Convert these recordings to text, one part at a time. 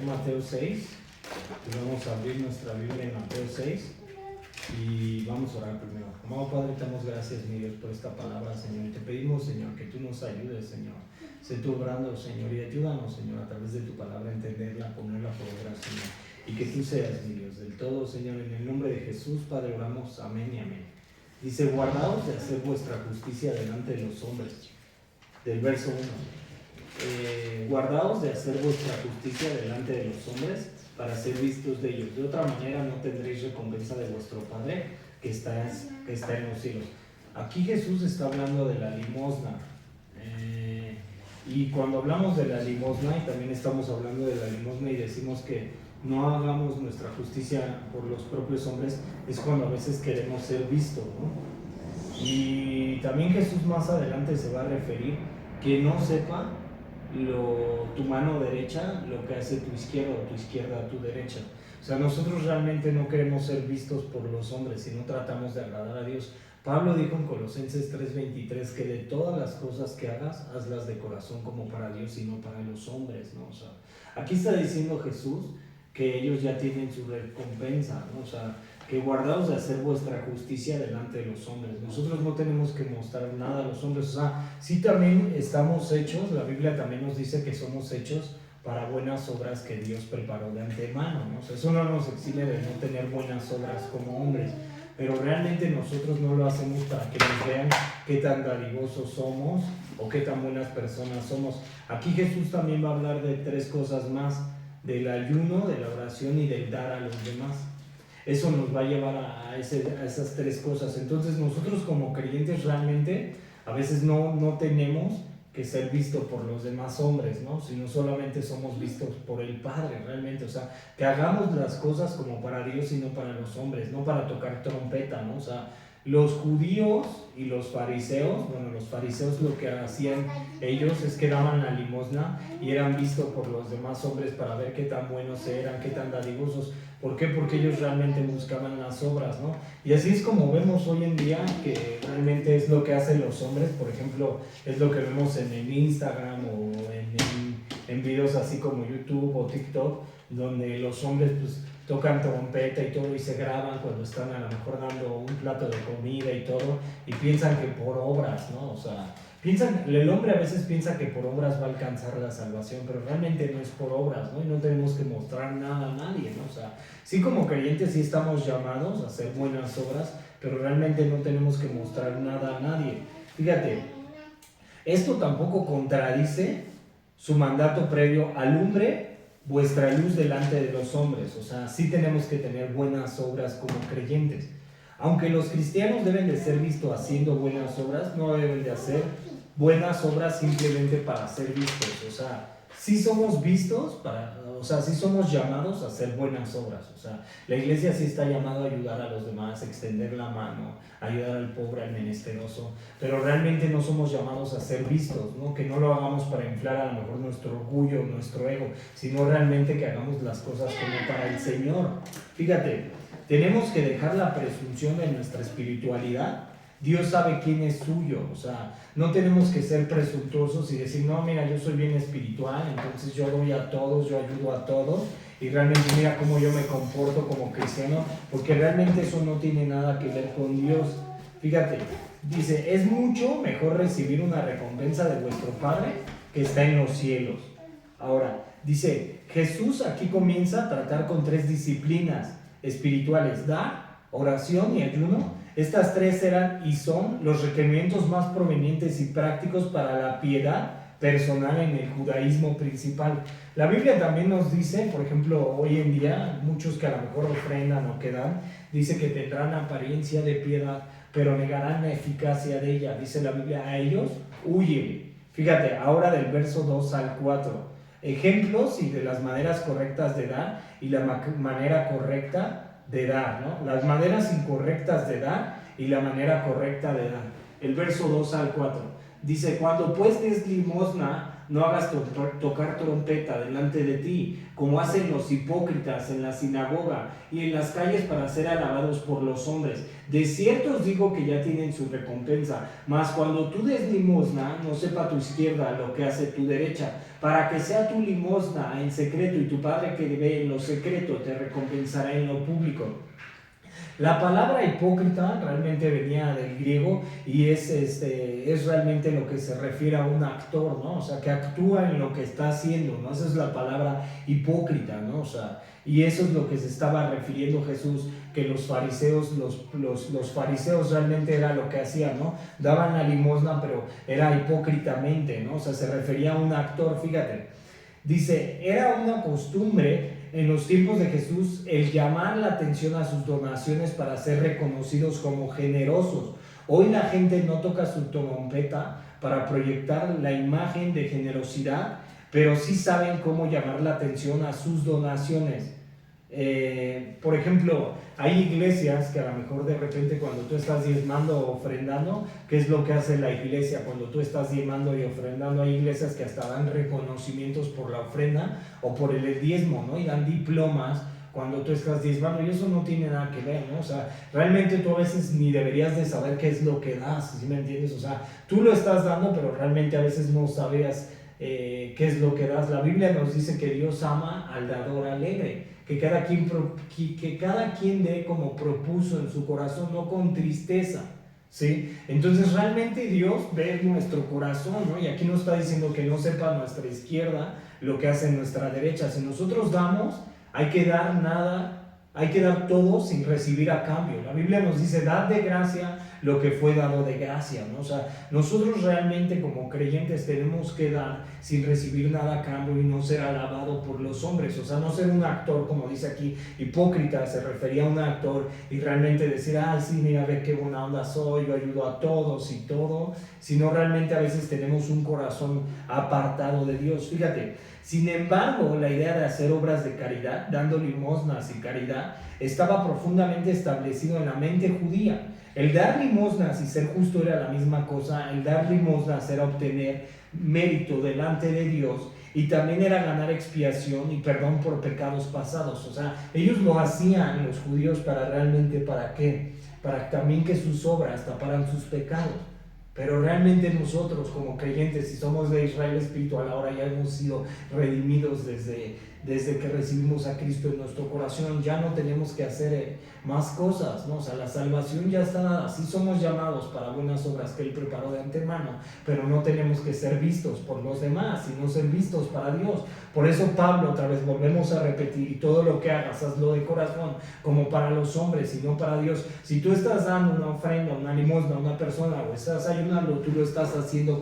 Mateo 6, y vamos a abrir nuestra Biblia en Mateo 6 y vamos a orar primero. Amado Padre, te damos gracias, mi Dios, por esta palabra, Señor, y te pedimos, Señor, que tú nos ayudes, Señor. Sé tú obrando, Señor, y ayúdanos, Señor, a través de tu palabra, a entenderla, ponerla por obra, Señor, y que tú seas, mi Dios, del todo, Señor, en el nombre de Jesús, Padre, oramos, amén y amén. Dice, guardaos de hacer vuestra justicia delante de los hombres, del verso 1. Guardaos de hacer vuestra justicia delante de los hombres para ser vistos de ellos. De otra manera no tendréis recompensa de vuestro Padre que está en los cielos. Aquí Jesús está hablando de la limosna. Y cuando hablamos de la limosna, y también estamos hablando de la limosna y decimos que no hagamos nuestra justicia por los propios hombres, es cuando a veces queremos ser vistos, ¿no? Y también Jesús más adelante se va a referir que no sepa tu mano derecha lo que hace tu izquierda o tu izquierda a tu derecha. O sea, nosotros realmente no queremos ser vistos por los hombres, sino tratamos de agradar a Dios. Pablo dijo en Colosenses 3:23 que de todas las cosas que hagas, hazlas de corazón como para Dios y no para los hombres, ¿no? O sea, aquí está diciendo Jesús que ellos ya tienen su recompensa, ¿no? O sea, que guardaos de hacer vuestra justicia delante de los hombres. Nosotros no tenemos que mostrar nada a los hombres. O sea, sí también estamos hechos, la Biblia también nos dice que somos hechos para buenas obras que Dios preparó de antemano, ¿no? O sea, eso no nos exime de no tener buenas obras como hombres, pero realmente nosotros no lo hacemos para que nos vean qué tan dadivosos somos o qué tan buenas personas somos. Aquí Jesús también va a hablar de tres cosas más: del ayuno, de la oración y del dar a los demás. Eso nos va a llevar a esas tres cosas. Entonces nosotros como creyentes realmente a veces no tenemos que ser vistos por los demás hombres, ¿no? Sino solamente somos vistos por el Padre realmente. O sea, que hagamos las cosas como para Dios y no para los hombres, no para tocar trompeta, ¿no? O sea, los judíos y los fariseos, bueno, los fariseos lo que hacían ellos es que daban la limosna y eran vistos por los demás hombres para ver qué tan buenos eran, qué tan dadivosos. ¿Por qué? Porque ellos realmente buscaban las obras, ¿no? Y así es como vemos hoy en día que realmente es lo que hacen los hombres. Por ejemplo, es lo que vemos en el Instagram o en videos así como YouTube o TikTok, donde los hombres pues tocan trompeta y todo y se graban cuando están a lo mejor dando un plato de comida y todo, y piensan que por obras, ¿no? O sea, el hombre a veces piensa que por obras va a alcanzar la salvación, pero realmente no es por obras, ¿no? Y no tenemos que mostrar nada a nadie, ¿no? O sea, sí, como creyentes sí estamos llamados a hacer buenas obras, pero realmente no tenemos que mostrar nada a nadie. Fíjate, esto tampoco contradice su mandato previo: alumbre vuestra luz delante de los hombres. O sea, sí tenemos que tener buenas obras como creyentes. Aunque los cristianos deben de ser vistos haciendo buenas obras, no deben de hacer buenas obras simplemente para ser vistos. O sea, sí somos vistos sí somos llamados a hacer buenas obras. O sea, la iglesia sí está llamada a ayudar a los demás, extender la mano, ayudar al pobre, al menesteroso, pero realmente no somos llamados a ser vistos, ¿no? Que no lo hagamos para inflar a lo mejor nuestro orgullo, nuestro ego, sino realmente que hagamos las cosas como para el Señor. Fíjate, tenemos que dejar la presunción de nuestra espiritualidad. Dios sabe quién es suyo. O sea, no tenemos que ser presuntuosos y decir, no, mira, yo soy bien espiritual, entonces yo doy a todos, yo ayudo a todos, y realmente mira cómo yo me comporto como cristiano, porque realmente eso no tiene nada que ver con Dios. Fíjate, dice, es mucho mejor recibir una recompensa de vuestro Padre que está en los cielos. Ahora, dice, Jesús aquí comienza a tratar con tres disciplinas espirituales: dar, oración y ayuno. Estas tres eran y son los requerimientos más provenientes y prácticos para la piedad personal en el judaísmo principal. La Biblia también nos dice, por ejemplo, hoy en día, muchos que a lo mejor ofrendan o que dan, dice que tendrán apariencia de piedad, pero negarán la eficacia de ella. Dice la Biblia, a ellos huye. Fíjate, ahora del verso 2 al 4, ejemplos y de las maneras correctas de dar y la manera correcta de dar, ¿no? Las maneras incorrectas de dar y la manera correcta de dar. El verso 2 al 4 dice, cuando pues des limosna, no hagas tocar trompeta delante de ti, como hacen los hipócritas en la sinagoga y en las calles para ser alabados por los hombres. De cierto os digo que ya tienen su recompensa. Mas cuando tú des limosna, no sepa tu izquierda lo que hace tu derecha, para que sea tu limosna en secreto, y tu Padre que ve en lo secreto te recompensará en lo público. La palabra hipócrita realmente venía del griego y es realmente lo que se refiere a un actor, ¿no? O sea, que actúa en lo que está haciendo, ¿no? Esa es la palabra hipócrita, ¿no? O sea, y eso es lo que se estaba refiriendo Jesús, que los fariseos realmente era lo que hacían, ¿no? Daban la limosna, pero era hipócritamente, ¿no? O sea, se refería a un actor, fíjate. Dice, era una costumbre en los tiempos de Jesús el llamar la atención a sus donaciones para ser reconocidos como generosos. Hoy la gente no toca su trompeta para proyectar la imagen de generosidad, pero sí saben cómo llamar la atención a sus donaciones. Por ejemplo, hay iglesias que a lo mejor de repente cuando tú estás diezmando o ofrendando, ¿qué es lo que hace la iglesia? Cuando tú estás diezmando y ofrendando, hay iglesias que hasta dan reconocimientos por la ofrenda o por el diezmo, ¿no? Y dan diplomas cuando tú estás diezmando, y eso no tiene nada que ver, ¿no? O sea, realmente tú a veces ni deberías de saber qué es lo que das, ¿sí me entiendes? O sea, tú lo estás dando, pero realmente a veces no sabías qué es lo que das. La Biblia nos dice que Dios ama al dador alegre, que cada quien dé como propuso en su corazón, no con tristeza, ¿sí? Entonces realmente Dios ve nuestro corazón, ¿no? Y aquí nos está diciendo que no sepa nuestra izquierda lo que hace nuestra derecha. Si nosotros damos, hay que dar todo sin recibir a cambio. La Biblia nos dice, dad de gracia lo que fue dado de gracia, ¿no? O sea, nosotros realmente como creyentes tenemos que dar sin recibir nada a cambio y no ser alabado por los hombres. O sea, no ser un actor, como dice aquí, hipócrita, se refería a un actor y realmente decir, sí, mira, ve qué buena onda soy, yo ayudo a todos y todo, sino realmente a veces tenemos un corazón apartado de Dios. Fíjate, sin embargo, la idea de hacer obras de caridad, dando limosnas y caridad, estaba profundamente establecido en la mente judía. El dar limosnas y ser justo era la misma cosa. El dar limosnas era obtener mérito delante de Dios y también era ganar expiación y perdón por pecados pasados. O sea, ellos lo hacían, los judíos, ¿para qué? Para también que sus obras taparan sus pecados. Pero realmente nosotros como creyentes, si somos de Israel espiritual, ahora ya hemos sido redimidos desde que recibimos a Cristo en nuestro corazón, ya no tenemos que hacer más cosas, ¿no? O sea, la salvación ya está dada. Sí somos llamados para buenas obras que Él preparó de antemano, pero no tenemos que ser vistos por los demás, sino ser vistos para Dios. Por eso Pablo, otra vez volvemos a repetir, y todo lo que hagas, hazlo de corazón, como para los hombres y no para Dios. Si tú estás dando una ofrenda, una limosna a una persona, o estás ayudando, tú lo estás haciendo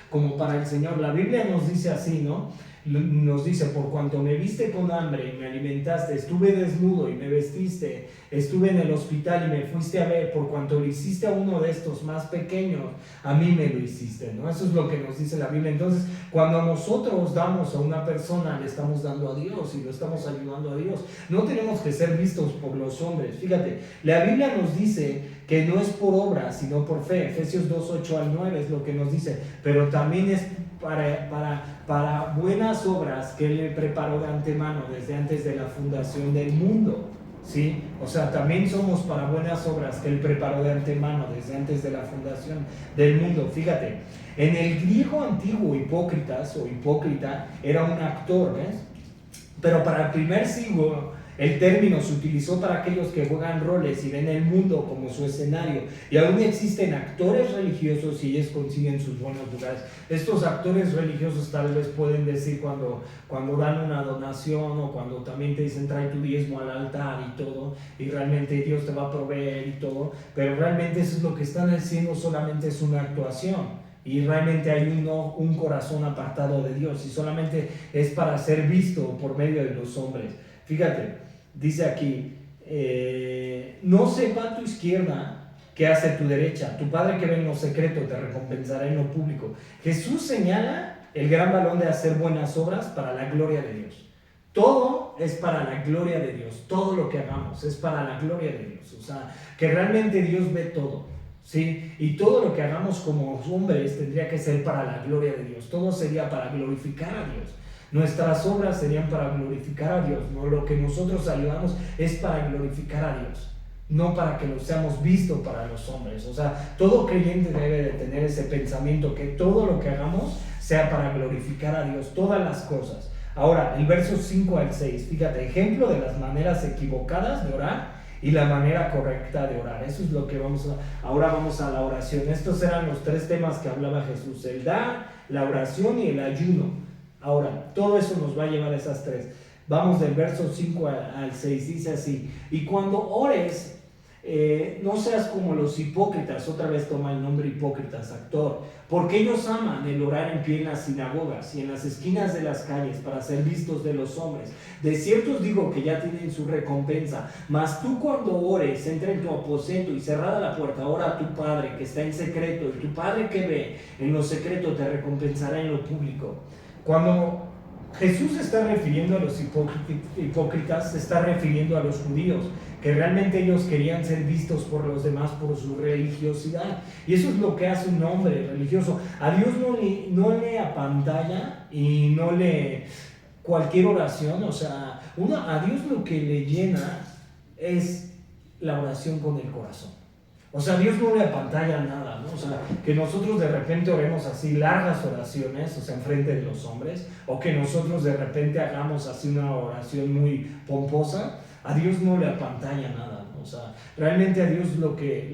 como para el Señor. La Biblia nos dice así, ¿no? Nos dice, por cuanto me viste con hambre y me alimentaste, estuve desnudo y me vestiste, estuve en el hospital y me fuiste a ver, por cuanto lo hiciste a uno de estos más pequeños, a mí me lo hiciste, ¿no? Eso es lo que nos dice la Biblia. Entonces, cuando nosotros damos a una persona, le estamos dando a Dios y lo estamos ayudando a Dios. No tenemos que ser vistos por los hombres. Fíjate, la Biblia nos dice que no es por obra, sino por fe. Efesios 2, 8 al 9 es lo que nos dice, pero también es para buenas obras que Él preparó de antemano, desde antes de la fundación del mundo, ¿sí? O sea, también somos para buenas obras que Él preparó de antemano, desde antes de la fundación del mundo. Fíjate, en el griego antiguo, hipócritas o hipócrita era un actor, ¿ves? Pero para el primer siglo el término se utilizó para aquellos que juegan roles y ven el mundo como su escenario, y aún existen actores religiosos y ellos consiguen sus buenos lugares. Estos actores religiosos tal vez pueden decir cuando dan una donación, o cuando también te dicen trae tu diezmo al altar y todo, y realmente Dios te va a proveer y todo, pero realmente eso es lo que están haciendo, solamente es una actuación. Y realmente hay un corazón apartado de Dios, y solamente es para ser visto por medio de los hombres. Fíjate, dice aquí, no sepa tu izquierda qué hace tu derecha. Tu Padre que ve en lo secreto te recompensará en lo público. Jesús señala el gran valor de hacer buenas obras para la gloria de Dios. Todo es para la gloria de Dios. Todo lo que hagamos es para la gloria de Dios. O sea, que realmente Dios ve todo. ¿sí? Y todo lo que hagamos como hombres tendría que ser para la gloria de Dios. Todo sería para glorificar a Dios. Nuestras obras serían para glorificar a Dios, ¿no? Lo que nosotros ayudamos es para glorificar a Dios, no para que lo seamos vistos para los hombres. O sea, todo creyente debe de tener ese pensamiento, que todo lo que hagamos sea para glorificar a Dios, todas las cosas. Ahora, el verso 5 al 6, fíjate, ejemplo de las maneras equivocadas de orar y la manera correcta de orar. Eso es lo que ahora vamos a la oración. Estos eran los 3 temas que hablaba Jesús: el dar, la oración y el ayuno. Ahora, todo eso nos va a llevar a esas 3. Vamos del verso 5 al 6, dice así: y cuando ores, no seas como los hipócritas. Otra vez toma el nombre hipócritas, actor, porque ellos aman el orar en pie en las sinagogas y en las esquinas de las calles para ser vistos de los hombres. De cierto os digo que ya tienen su recompensa. Mas tú, cuando ores, entra en tu aposento y cerrada la puerta, ora a tu Padre que está en secreto, y tu Padre que ve en lo secreto te recompensará en lo público. Cuando Jesús se está refiriendo a los hipócritas, se está refiriendo a los judíos, que realmente ellos querían ser vistos por los demás por su religiosidad. Y eso es lo que hace un hombre religioso. A Dios no le apantalla y no le cualquier oración. O sea, a Dios lo que le llena es la oración con el corazón. O sea, Dios no le apantalla nada, ¿no? O sea, que nosotros de repente oremos así largas oraciones, o sea, enfrente de los hombres, o que nosotros de repente hagamos así una oración muy pomposa, a Dios no le apantalla nada, ¿no? O sea, realmente a Dios lo que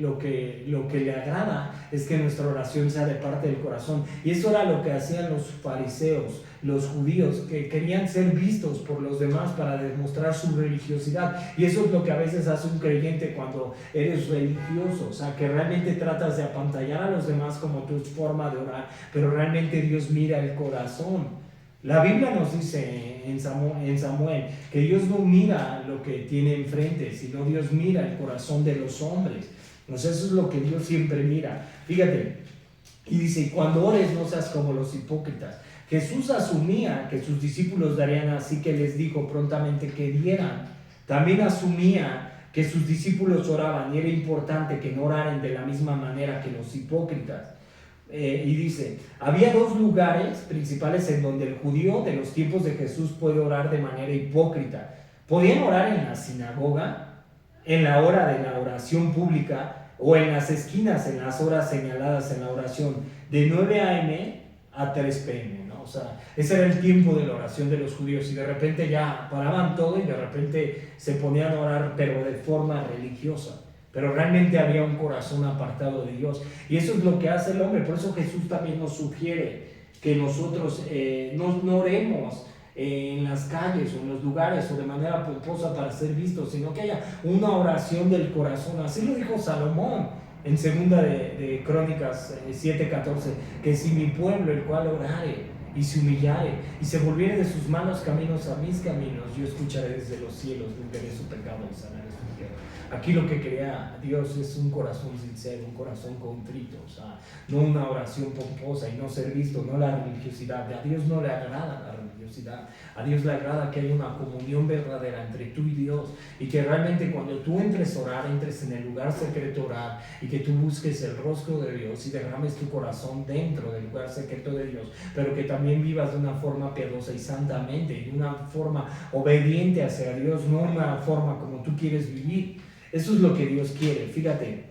le agrada es que nuestra oración sea de parte del corazón. Y eso era lo que hacían los fariseos, los judíos, que querían ser vistos por los demás para demostrar su religiosidad. Y eso es lo que a veces hace un creyente cuando eres religioso, o sea, que realmente tratas de apantallar a los demás como tu forma de orar, pero realmente Dios mira el corazón. La Biblia nos dice en Samuel que Dios no mira lo que tiene enfrente, sino Dios mira el corazón de los hombres. Entonces eso es lo que Dios siempre mira. Fíjate, y dice: y cuando ores, no seas como los hipócritas. Jesús asumía que sus discípulos darían, así que les dijo prontamente que dieran. También asumía que sus discípulos oraban, y era importante que no oraran de la misma manera que los hipócritas. Y dice: había 2 lugares principales en donde el judío de los tiempos de Jesús puede orar de manera hipócrita. Podían orar en la sinagoga, en la hora de la oración pública, o en las esquinas, en las horas señaladas en la oración, de 9 a.m. a 3 p.m., ¿no? O sea, ese era el tiempo de la oración de los judíos, y de repente ya paraban todo y de repente se ponían a orar, pero de forma religiosa. Pero realmente había un corazón apartado de Dios. Y eso es lo que hace el hombre. Por eso Jesús también nos sugiere que nosotros no oremos en las calles o en los lugares o de manera pomposa para ser vistos, sino que haya una oración del corazón. Así lo dijo Salomón en 2 de Crónicas 7:14, que si mi pueblo, el cual orare y se humillare y se volviere de sus malos caminos a mis caminos, yo escucharé desde los cielos, limpiaré su pecado y sanaré su tierra. Aquí lo que crea Dios es un corazón sincero, un corazón contrito, o sea, no una oración pomposa y no ser visto, no la religiosidad. A Dios no le agrada la religiosidad. A Dios le agrada que haya una comunión verdadera entre tú y Dios, y que realmente cuando tú entres a orar, entres en el lugar secreto a orar, y que tú busques el rostro de Dios y derrames tu corazón dentro del lugar secreto de Dios, pero que también vivas de una forma piadosa y santamente, y de una forma obediente hacia Dios, no una forma como tú quieres vivir. Eso es lo que Dios quiere. Fíjate,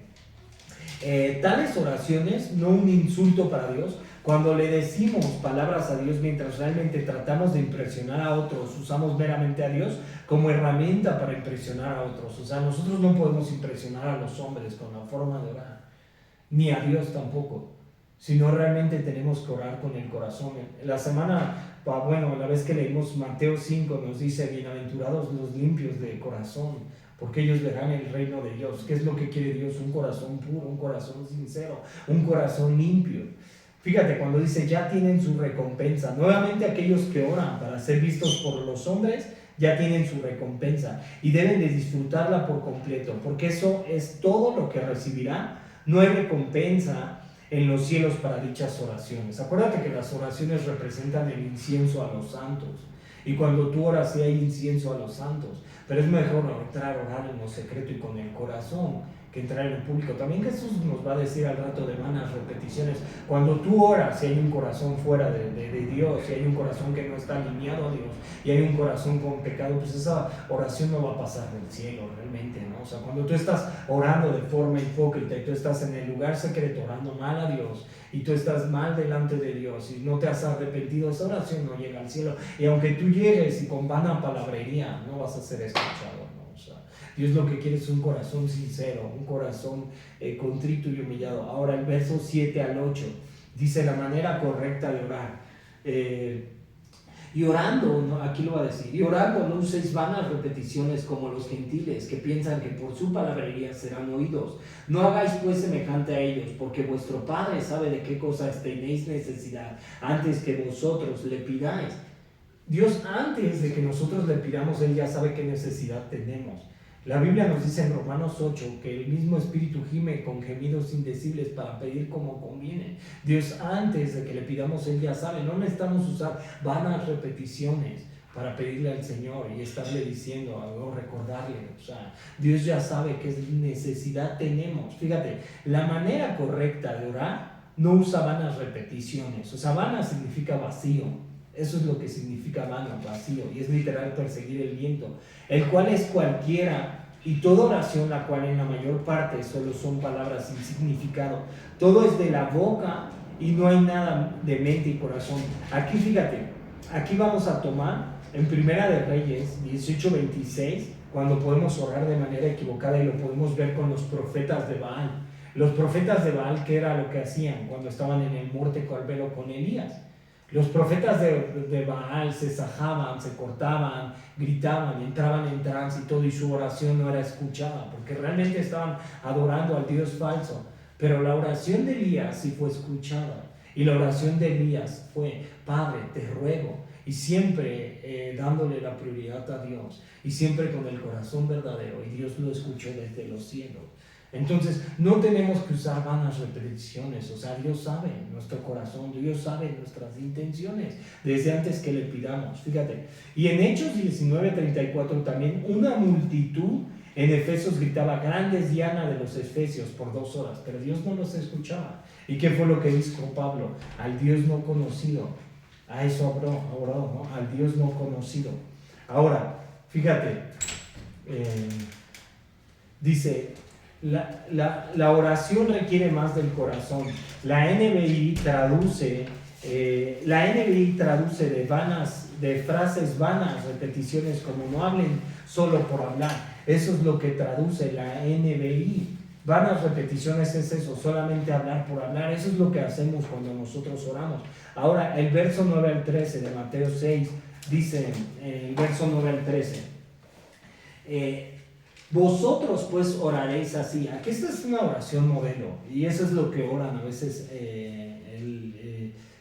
tales oraciones, no un insulto para Dios. Cuando le decimos palabras a Dios mientras realmente tratamos de impresionar a otros, usamos meramente a Dios como herramienta para impresionar a otros. O sea, nosotros no podemos impresionar a los hombres con la forma de orar, ni a Dios tampoco, sino realmente tenemos que orar con el corazón. La vez que leímos Mateo 5 nos dice: bienaventurados los limpios de corazón, porque ellos verán el reino de Dios. ¿Qué es lo que quiere Dios? Un corazón puro, un corazón sincero, un corazón limpio. Fíjate, cuando dice ya tienen su recompensa, nuevamente aquellos que oran para ser vistos por los hombres ya tienen su recompensa y deben de disfrutarla por completo, porque eso es todo lo que recibirán. No hay recompensa en los cielos para dichas oraciones. Acuérdate que las oraciones representan el incienso a los santos, y cuando tú oras sí hay incienso a los santos, pero es mejor orar en lo secreto y con el corazón que entrar en el público. También Jesús nos va a decir al rato de vanas repeticiones. Cuando tú oras, si hay un corazón fuera de Dios, si hay un corazón que no está alineado a Dios y hay un corazón con pecado, pues esa oración no va a pasar del cielo realmente, ¿no? O sea, cuando tú estás orando de forma hipócrita y tú estás en el lugar secreto orando mal a Dios y tú estás mal delante de Dios y no te has arrepentido, esa oración no llega al cielo. Y aunque tú llegues y con vana palabrería, no vas a ser escuchado, ¿no? O sea, Dios lo que quiere es un corazón sincero, un corazón contrito y humillado. Ahora el verso 7 al 8 dice la manera correcta de orar. Y orando, ¿no? Aquí lo va a decir, y orando no uséis vanas repeticiones como los gentiles que piensan que por su palabrería serán oídos. No hagáis pues semejante a ellos, porque vuestro Padre sabe de qué cosas tenéis necesidad antes que vosotros le pidáis. Dios, antes de que nosotros le pidamos, Él ya sabe qué necesidad tenemos. La Biblia nos dice en Romanos 8 que el mismo Espíritu gime con gemidos indecibles para pedir como conviene. Dios, antes de que le pidamos, Él ya sabe. No necesitamos usar vanas repeticiones para pedirle al Señor y estarle diciendo o recordarle. O sea, Dios ya sabe qué necesidad tenemos. Fíjate, la manera correcta de orar no usa vanas repeticiones. O sea, vana significa vacío. Eso es lo que significa vano, vacío, y es literal perseguir el viento, el cual es cualquiera y toda oración, la cual en la mayor parte solo son palabras sin significado. Todo es de la boca y no hay nada de mente y corazón. Aquí fíjate, aquí vamos a tomar en Primera de Reyes 18:26, cuando podemos orar de manera equivocada y lo podemos ver con los profetas de Baal. Los profetas de Baal, ¿qué era lo que hacían cuando estaban en el monte Carmelo con Elías? Los profetas de Baal se sajaban, se cortaban, gritaban, entraban en trance y todo, y su oración no era escuchada, porque realmente estaban adorando al Dios falso. Pero la oración de Elías sí fue escuchada, y la oración de Elías fue: Padre, te ruego, y siempre dándole la prioridad a Dios, y siempre con el corazón verdadero, y Dios lo escuchó desde los cielos. Entonces, no tenemos que usar vanas repeticiones. O sea, Dios sabe nuestro corazón, Dios sabe nuestras intenciones desde antes que le pidamos. Fíjate, y en Hechos 19:34 también una multitud en Efesios gritaba: grande es Diana de los Efesios, por 2 horas, pero Dios no los escuchaba. ¿Y qué fue lo que dijo Pablo? Al Dios no conocido. A eso oró, ¿no? Al Dios no conocido. Ahora, fíjate, dice: la oración requiere más del corazón. La NBI traduce de frases vanas, repeticiones como no hablen solo por hablar. Eso es lo que traduce la NBI. Vanas repeticiones es eso, solamente hablar por hablar. Eso es lo que hacemos cuando nosotros oramos. Ahora, el verso 9 al 13 de Mateo 6 dice, el verso 9 al 13, vosotros pues oraréis así. Aquí esta es una oración modelo, y eso es lo que oran a veces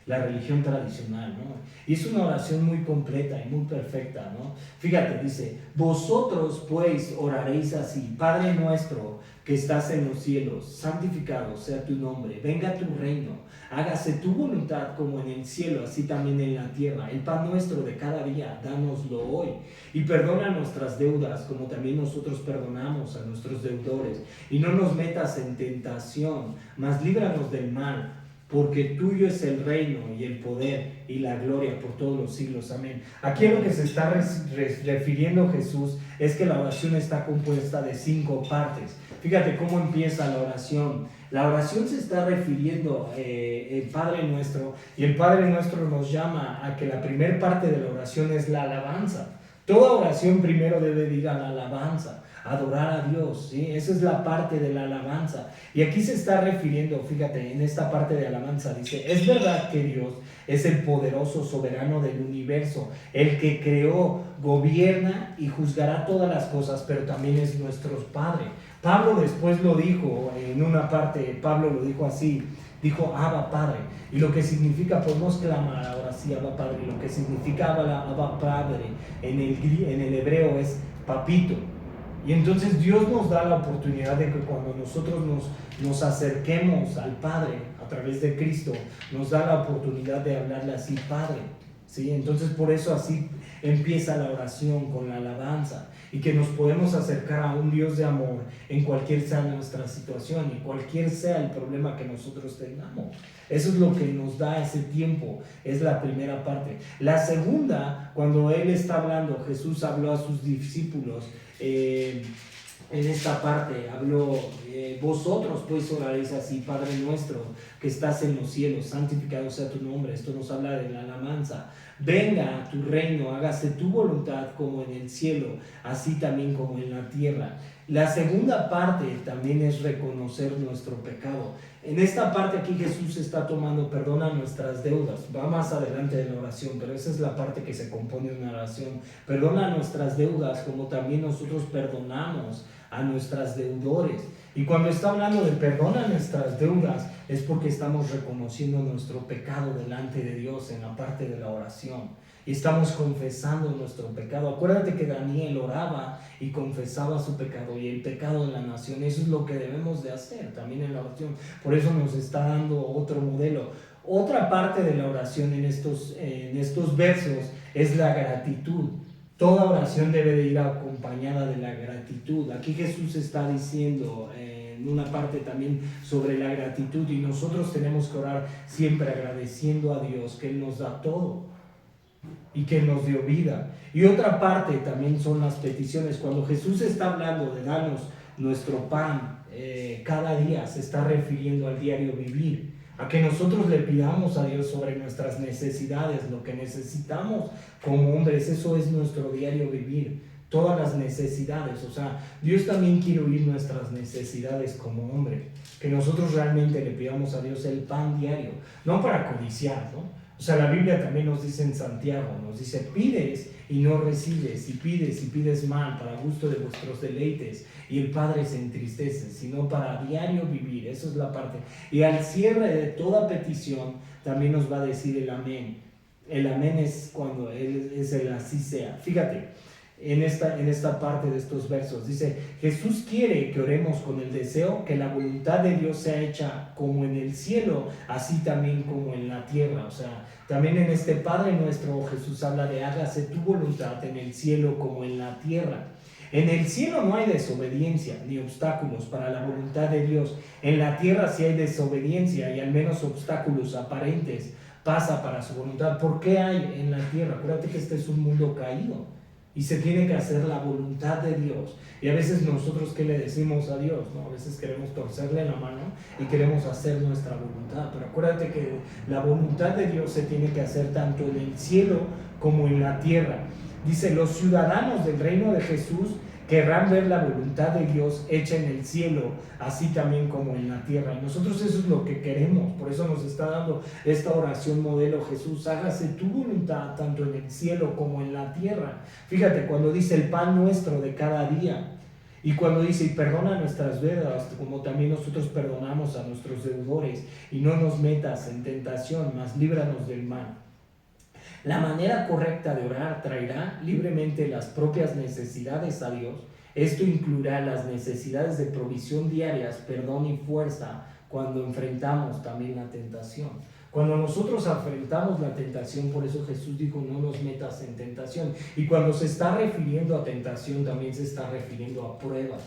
la religión tradicional, ¿no? Y es una oración muy completa y muy perfecta, ¿no? Fíjate, dice: vosotros pues oraréis así: Padre nuestro que estás en los cielos, santificado sea tu nombre, venga tu reino, hágase tu voluntad como en el cielo, así también en la tierra. El pan nuestro de cada día, dánoslo hoy, y perdona nuestras deudas, como también nosotros perdonamos a nuestros deudores, y no nos metas en tentación, mas líbranos del mal, porque tuyo es el reino y el poder y la gloria por todos los siglos. Amén. Aquí a lo que se está refiriendo Jesús es que la oración está compuesta de 5 partes. Fíjate cómo empieza la oración. La oración se está refiriendo el Padre Nuestro, y el Padre Nuestro nos llama a que la primera parte de la oración es la alabanza. Toda oración primero debe ir a la alabanza, adorar a Dios, ¿sí? Esa es la parte de la alabanza. Y aquí se está refiriendo, fíjate, en esta parte de alabanza dice: es verdad que Dios es el poderoso soberano del universo, el que creó, gobierna y juzgará todas las cosas, pero también es nuestro Padre. Pablo después lo dijo, en una parte, Pablo lo dijo así, dijo: Abba Padre. Y lo que significa, podemos clamar ahora sí, Abba Padre, y lo que significa Abba Padre en el hebreo es papito. Y entonces Dios nos da la oportunidad de que cuando nosotros nos acerquemos al Padre a través de Cristo, nos da la oportunidad de hablarle así: Padre, ¿sí? Entonces por eso así empieza la oración con la alabanza y que nos podemos acercar a un Dios de amor en cualquier sea nuestra situación y cualquier sea el problema que nosotros tengamos. Eso es lo que nos da ese tiempo, es la primera parte. La segunda, cuando Él está hablando, Jesús habló a sus discípulos, en esta parte habló, vosotros pues oraréis así: Padre nuestro que estás en los cielos, santificado sea tu nombre. Esto nos habla de la alabanza. Venga a tu reino, hágase tu voluntad como en el cielo, así también como en la tierra. La segunda parte también es reconocer nuestro pecado. En esta parte aquí Jesús está tomando: perdona nuestras deudas. Va más adelante de la oración, pero esa es la parte que se compone de una oración. Perdona nuestras deudas como también nosotros perdonamos a nuestros deudores. Y cuando está hablando de perdona nuestras deudas, es porque estamos reconociendo nuestro pecado delante de Dios en la parte de la oración. Y estamos confesando nuestro pecado. Acuérdate que Daniel oraba y confesaba su pecado y el pecado de la nación. Eso es lo que debemos de hacer también en la oración. Por eso nos está dando otro modelo. Otra parte de la oración en estos versos es la gratitud. Toda oración debe de ir acompañada de la gratitud. Aquí Jesús está diciendo en una parte también sobre la gratitud, y nosotros tenemos que orar siempre agradeciendo a Dios que Él nos da todo y que nos dio vida. Y otra parte también son las peticiones. Cuando Jesús está hablando de darnos nuestro pan cada día, se está refiriendo al diario vivir, a que nosotros le pidamos a Dios sobre nuestras necesidades, lo que necesitamos como hombres. Eso es nuestro diario vivir, todas las necesidades. O sea, Dios también quiere oír nuestras necesidades como hombre, que nosotros realmente le pidamos a Dios el pan diario, no para codiciar, ¿no? O sea, la Biblia también nos dice en Santiago, nos dice: pides y no recibes, y pides mal, para gusto de vuestros deleites, y el Padre se entristece, sino para diario vivir. Eso es la parte. Y al cierre de toda petición también nos va a decir el amén. El amén es cuando es el así sea. Fíjate, en esta parte de estos versos dice: Jesús quiere que oremos con el deseo que la voluntad de Dios sea hecha como en el cielo, así también como en la tierra. O sea, también en este Padre Nuestro Jesús habla de: hágase tu voluntad en el cielo como en la tierra. En el cielo no hay desobediencia ni obstáculos para la voluntad de Dios. En la tierra sí hay desobediencia y al menos obstáculos aparentes pasa para su voluntad. ¿Por qué hay en la tierra? Acuérdate que este es un mundo caído y se tiene que hacer la voluntad de Dios. Y a veces nosotros, ¿qué le decimos a Dios? ¿No? A veces queremos torcerle la mano y queremos hacer nuestra voluntad. Pero acuérdate que la voluntad de Dios se tiene que hacer tanto en el cielo como en la tierra. Dice: los ciudadanos del reino de Jesús querrán ver la voluntad de Dios hecha en el cielo, así también como en la tierra. Nosotros eso es lo que queremos. Por eso nos está dando esta oración modelo Jesús: hágase tu voluntad tanto en el cielo como en la tierra. Fíjate, cuando dice el pan nuestro de cada día, y cuando dice: y perdona nuestras deudas como también nosotros perdonamos a nuestros deudores, y no nos metas en tentación, mas líbranos del mal. La manera correcta de orar traerá libremente las propias necesidades a Dios. Esto incluirá las necesidades de provisión diarias, perdón y fuerza cuando enfrentamos también la tentación. Cuando nosotros enfrentamos la tentación, por eso Jesús dijo: no nos metas en tentación. Y cuando se está refiriendo a tentación, también se está refiriendo a prueba.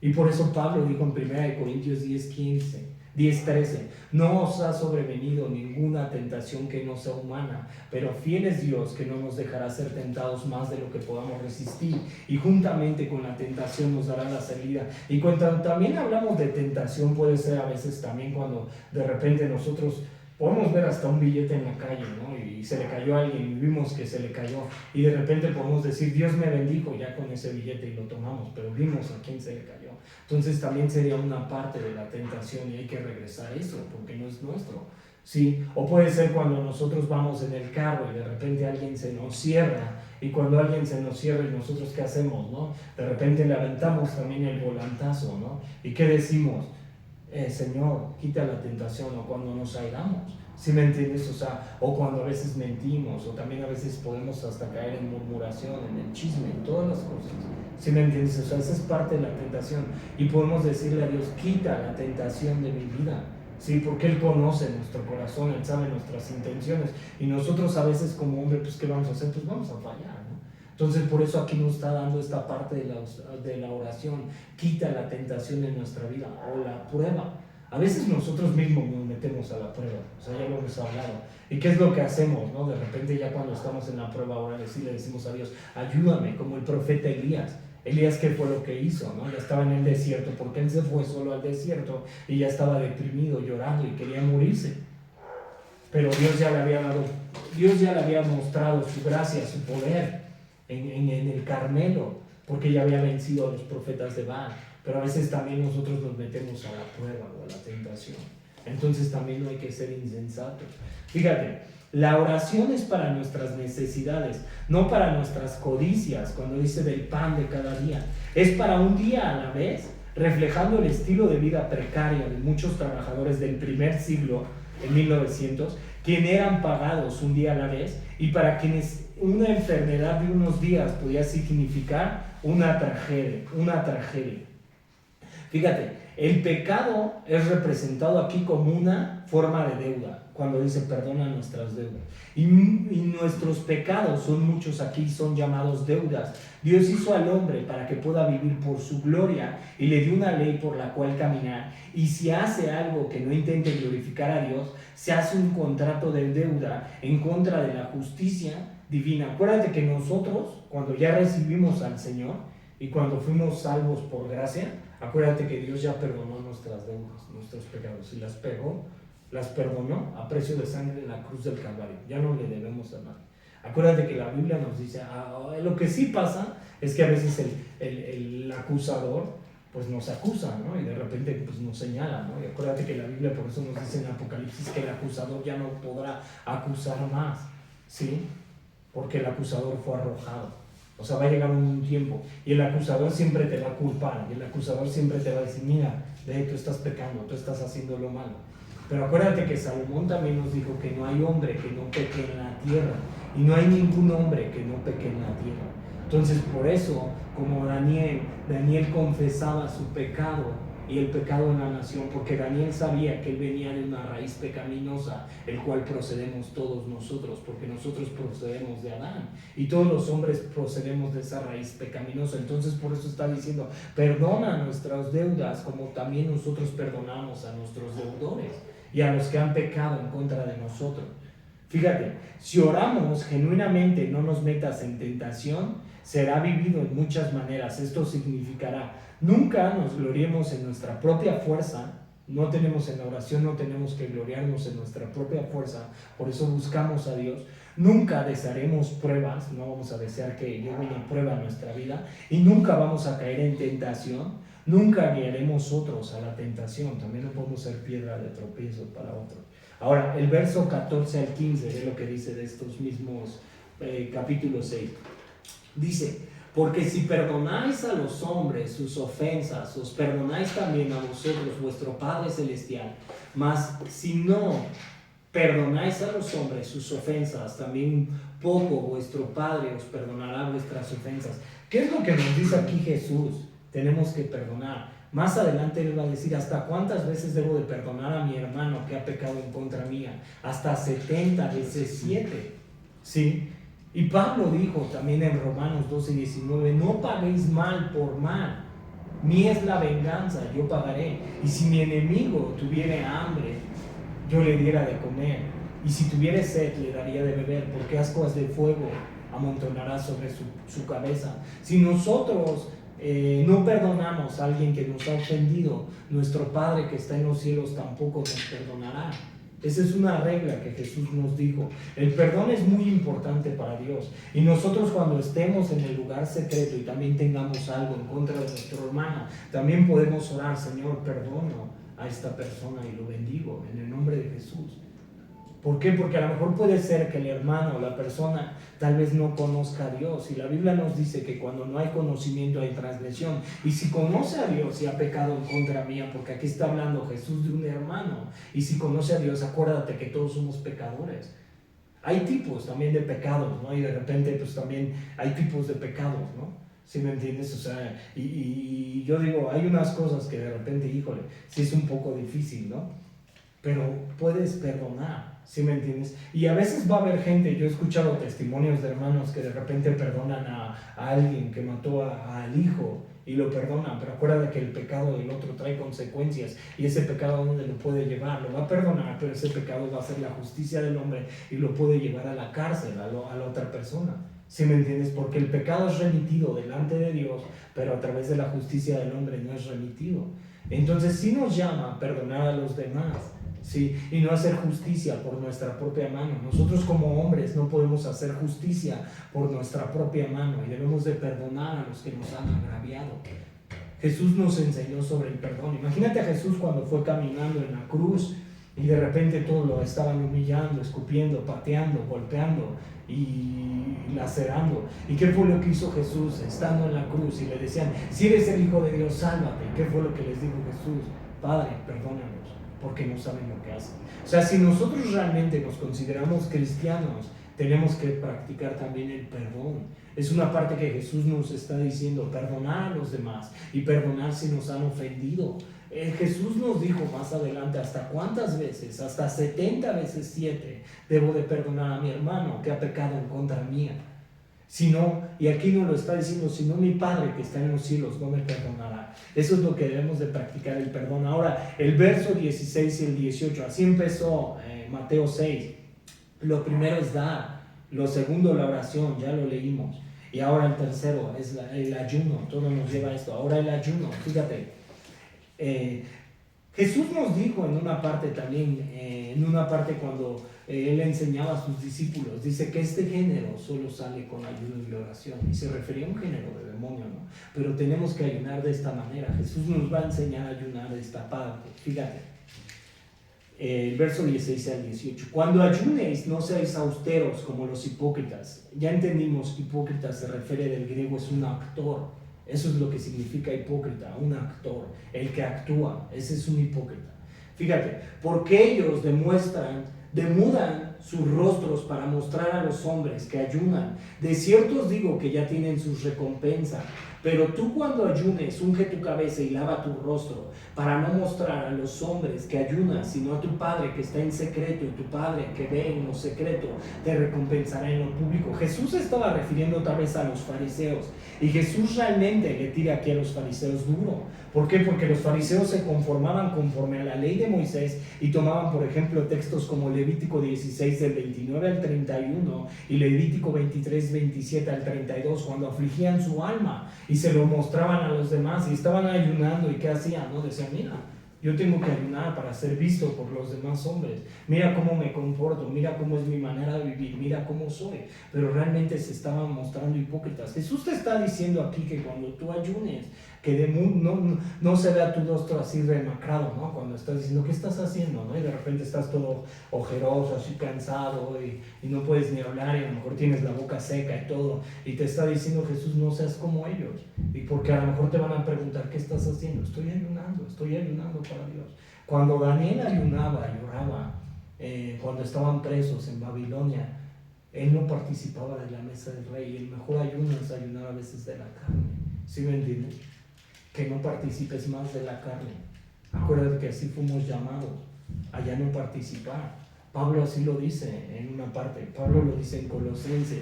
Y por eso Pablo dijo en 1 Corintios 10:13: no os ha sobrevenido ninguna tentación que no sea humana, pero fiel es Dios, que no nos dejará ser tentados más de lo que podamos resistir, y juntamente con la tentación nos dará la salida. Y cuando también hablamos de tentación, puede ser a veces también cuando de repente nosotros podemos ver hasta un billete en la calle, ¿no? Y se le cayó a alguien, y vimos que se le cayó, y de repente podemos decir: Dios me bendijo ya con ese billete, y lo tomamos, pero vimos a quién se le cayó. Entonces también sería una parte de la tentación, y hay que regresar a eso porque no es nuestro, ¿sí? O puede ser cuando nosotros vamos en el carro y de repente alguien se nos cierra, y cuando alguien se nos cierra, ¿y nosotros qué hacemos, no? De repente le aventamos también el volantazo, ¿no? ¿Y qué decimos? Señor, quita la tentación. O cuando nos airamos, ¿sí me entiendes? O sea, o cuando a veces mentimos, o también a veces podemos hasta caer en murmuración, en el chisme, en todas las cosas, ¿sí me entiendes? O sea, esa es parte de la tentación, y podemos decirle a Dios: quita la tentación de mi vida, Sí, porque Él conoce nuestro corazón, Él sabe nuestras intenciones. Y nosotros a veces como hombre, pues ¿qué vamos a hacer? Pues vamos a fallar, ¿no? Entonces por eso aquí nos está dando esta parte de la oración. Quita la tentación en nuestra vida o la prueba. A veces nosotros mismos nos metemos a la prueba, o sea, ya lo hemos hablado. ¿Y qué es lo que hacemos, no? De repente ya cuando estamos en la prueba ahora sí le decimos a Dios, ayúdame, como el profeta Elías. Elías, ¿qué fue lo que hizo? ¿No? Ya estaba en el desierto, porque él se fue solo al desierto y ya estaba deprimido, llorando y quería morirse. Pero Dios ya le había mostrado su gracia, su poder en el Carmelo, porque ya había vencido a los profetas de Baal. Pero a veces también nosotros nos metemos a la prueba o a la tentación. Entonces también no hay que ser insensatos. Fíjate, la oración es para nuestras necesidades, no para nuestras codicias, cuando dice del pan de cada día. Es para un día a la vez, reflejando el estilo de vida precario de muchos trabajadores del primer siglo, en 1900, quienes eran pagados un día a la vez, y para quienes una enfermedad de unos días podía significar una tragedia. Fíjate, el pecado es representado aquí como una forma de deuda, cuando dice perdona nuestras deudas. Y nuestros pecados son muchos aquí, son llamados deudas. Dios hizo al hombre para que pueda vivir por su gloria y le dio una ley por la cual caminar. Y si hace algo que no intente glorificar a Dios, se hace un contrato de deuda en contra de la justicia divina. Acuérdate que nosotros, cuando ya recibimos al Señor y cuando fuimos salvos por gracia, acuérdate que Dios ya perdonó nuestras deudas, nuestros pecados, y las perdonó a precio de sangre en la cruz del Calvario. Ya no le debemos a nadie. Acuérdate que la Biblia nos dice, lo que sí pasa es que a veces el acusador pues nos acusa, ¿no? Y de repente pues nos señala, ¿no? Y acuérdate que la Biblia por eso nos dice en Apocalipsis que el acusador ya no podrá acusar más, ¿sí? Porque el acusador fue arrojado. O sea, va a llegar un tiempo y el acusador siempre te va a culpar y el acusador siempre te va a decir, mira, tú estás pecando, tú estás haciendo lo malo. Pero acuérdate que Salomón también nos dijo que no hay hombre que no peque en la tierra y no hay ningún hombre que no peque en la tierra. Entonces por eso, como Daniel confesaba su pecado y el pecado en la nación, porque Daniel sabía que él venía de una raíz pecaminosa, el cual procedemos todos nosotros, porque nosotros procedemos de Adán y todos los hombres procedemos de esa raíz pecaminosa. Entonces por eso está diciendo, perdona nuestras deudas como también nosotros perdonamos a nuestros deudores y a los que han pecado en contra de nosotros. Fíjate, si oramos genuinamente, no nos metas en tentación, será vivido en muchas maneras. Esto significará, nunca nos gloriemos en nuestra propia fuerza. No tenemos en la oración, no tenemos que gloriarnos en nuestra propia fuerza, por eso buscamos a Dios. Nunca desearemos pruebas, no vamos a desear que llegue una prueba a nuestra vida, y nunca vamos a caer en tentación, nunca guiaremos otros a la tentación, también no podemos ser piedra de tropiezo para otros. Ahora, el verso 14 al 15 es lo que dice de estos mismos capítulo 6. Dice, porque si perdonáis a los hombres sus ofensas, os perdonáis también a vosotros, vuestro Padre Celestial. Mas si no perdonáis a los hombres sus ofensas, también poco vuestro Padre os perdonará vuestras ofensas. ¿Qué es lo que nos dice aquí Jesús? Tenemos que perdonar. Más adelante él va a decir, ¿hasta cuántas veces debo de perdonar a mi hermano que ha pecado en contra mía? Hasta 70 veces 7. ¿Sí? Y Pablo dijo también en Romanos 12:19, no paguéis mal por mal, mía es la venganza, yo pagaré. Y si mi enemigo tuviere hambre, yo le diera de comer. Y si tuviere sed, le daría de beber, porque ascuas de fuego amontonará sobre su cabeza. Si nosotros no perdonamos a alguien que nos ha ofendido, nuestro Padre que está en los cielos tampoco nos perdonará. Esa es una regla que Jesús nos dijo. El perdón es muy importante para Dios. Y nosotros cuando estemos en el lugar secreto y también tengamos algo en contra de nuestro hermano, también podemos orar, Señor, perdono a esta persona y lo bendigo en el nombre de Jesús. ¿Por qué? Porque a lo mejor puede ser que el hermano o la persona tal vez no conozca a Dios. Y la Biblia nos dice que cuando no hay conocimiento hay transgresión. Y si conoce a Dios y ha pecado en contra mía, porque aquí está hablando Jesús de un hermano. Y si conoce a Dios, acuérdate que todos somos pecadores. Hay tipos también de pecados, ¿no? Y de repente pues también hay tipos de pecados, ¿no? ¿Sí me entiendes? O sea, y yo digo, hay unas cosas que de repente, híjole, sí es un poco difícil, ¿no? pero puedes perdonar, ¿sí me entiendes? Y a veces va a haber gente, yo he escuchado testimonios de hermanos que de repente perdonan a alguien que mató al hijo y lo perdonan, pero acuérdate que el pecado del otro trae consecuencias y ese pecado a dónde lo puede llevar, lo va a perdonar, pero ese pecado va a ser la justicia del hombre y lo puede llevar a la cárcel, a la otra persona. ¿Sí me entiendes? Porque el pecado es remitido delante de Dios, pero a través de la justicia del hombre no es remitido. Entonces sí nos llama a perdonar a los demás, ¿sí? Y no hacer justicia por nuestra propia mano. Nosotros como hombres no podemos hacer justicia por nuestra propia mano y debemos de perdonar a los que nos han agraviado. Jesús nos enseñó sobre el perdón. Imagínate a Jesús cuando fue caminando en la cruz y de repente todos lo estaban humillando, escupiendo, pateando, golpeando y lacerando. ¿Y qué fue lo que hizo Jesús estando en la cruz? Y le decían, si eres el Hijo de Dios, sálvate. ¿Qué fue lo que les dijo Jesús? Padre, perdónanos, porque no saben lo que hacen. O sea, si nosotros realmente nos consideramos cristianos, tenemos que practicar también el perdón. Es una parte que Jesús nos está diciendo, perdonar a los demás y perdonar si nos han ofendido. Jesús nos dijo más adelante, ¿hasta cuántas veces? Hasta 70 veces 7 debo de perdonar a mi hermano que ha pecado en contra mía. Si no, y aquí no lo está diciendo, si no mi Padre que está en los cielos no me perdonará. Eso es lo que debemos de practicar, el perdón. Ahora, el verso 16 y el 18, así empezó Mateo 6. Lo primero es dar, lo segundo la oración, ya lo leímos. Y ahora el tercero es el ayuno, todo nos lleva a esto. Ahora el ayuno, fíjate. Jesús nos dijo en una parte también, en una parte cuando Él enseñaba a sus discípulos, dice que este género solo sale con ayuno y oración, y se refería a un género de demonio, ¿no? Pero tenemos que ayunar de esta manera. Jesús nos va a enseñar a ayunar de esta parte, fíjate. El verso 16 al 18. Cuando ayunéis, no seáis austeros como los hipócritas. Ya entendimos, hipócrita se refiere del griego, es un actor. Eso es lo que significa hipócrita, un actor, el que actúa, ese es un hipócrita. Fíjate, porque ellos demudan sus rostros para mostrar a los hombres que ayunan. De cierto os digo que ya tienen sus recompensas. Pero tú cuando ayunes, unge tu cabeza y lava tu rostro, para no mostrar a los hombres que ayunas, sino a tu Padre que está en secreto, y tu Padre que ve en lo secreto te recompensará en lo público. Jesús estaba refiriendo otra vez a los fariseos, y Jesús realmente le tira aquí a los fariseos duro. ¿Por qué? Porque los fariseos se conformaban conforme a la ley de Moisés y tomaban, por ejemplo, textos como Levítico 16 del 29 al 31 y Levítico 23, 27 al 32, cuando afligían su alma y se lo mostraban a los demás y estaban ayunando. ¿Y qué hacían? ¿No? Decían, mira, yo tengo que ayunar para ser visto por los demás hombres. Mira cómo me comporto, mira cómo es mi manera de vivir, mira cómo soy. Pero realmente se estaban mostrando hipócritas. Jesús te está diciendo aquí que cuando tú ayunes, que no se vea tu rostro así remacrado, ¿no? Cuando estás diciendo, ¿qué estás haciendo? ¿No? Y de repente estás todo ojeroso, así cansado y no puedes ni hablar y a lo mejor tienes la boca seca y todo. Y te está diciendo Jesús, no seas como ellos. Y porque a lo mejor te van a preguntar, ¿qué estás haciendo? Estoy ayunando para Dios. Cuando Daniel ayunaba y oraba, cuando estaban presos en Babilonia, él no participaba de la mesa del rey. El mejor ayuno es ayunar a veces de la carne. ¿Sí me entiendes? Que no participes más de la carne. Acuérdate que así fuimos llamados, a ya no participar. Pablo así lo dice en una parte. Pablo lo dice en Colosenses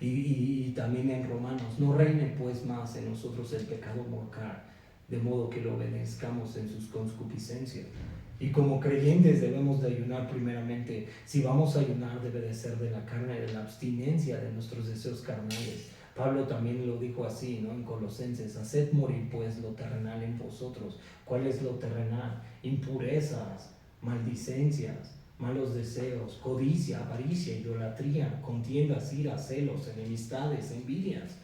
y también en Romanos. No reine pues más en nosotros el pecado mortal, de modo que lo obedezcamos en sus concupiscencias. Y como creyentes debemos de ayunar primeramente. Si vamos a ayunar, debe de ser de la carne, de la abstinencia de nuestros deseos carnales. Pablo también lo dijo así, ¿no? En Colosenses, haced morir pues lo terrenal en vosotros. ¿Cuál es lo terrenal? Impurezas, maldicencias, malos deseos, codicia, avaricia, idolatría, contiendas, iras, celos, enemistades, envidias.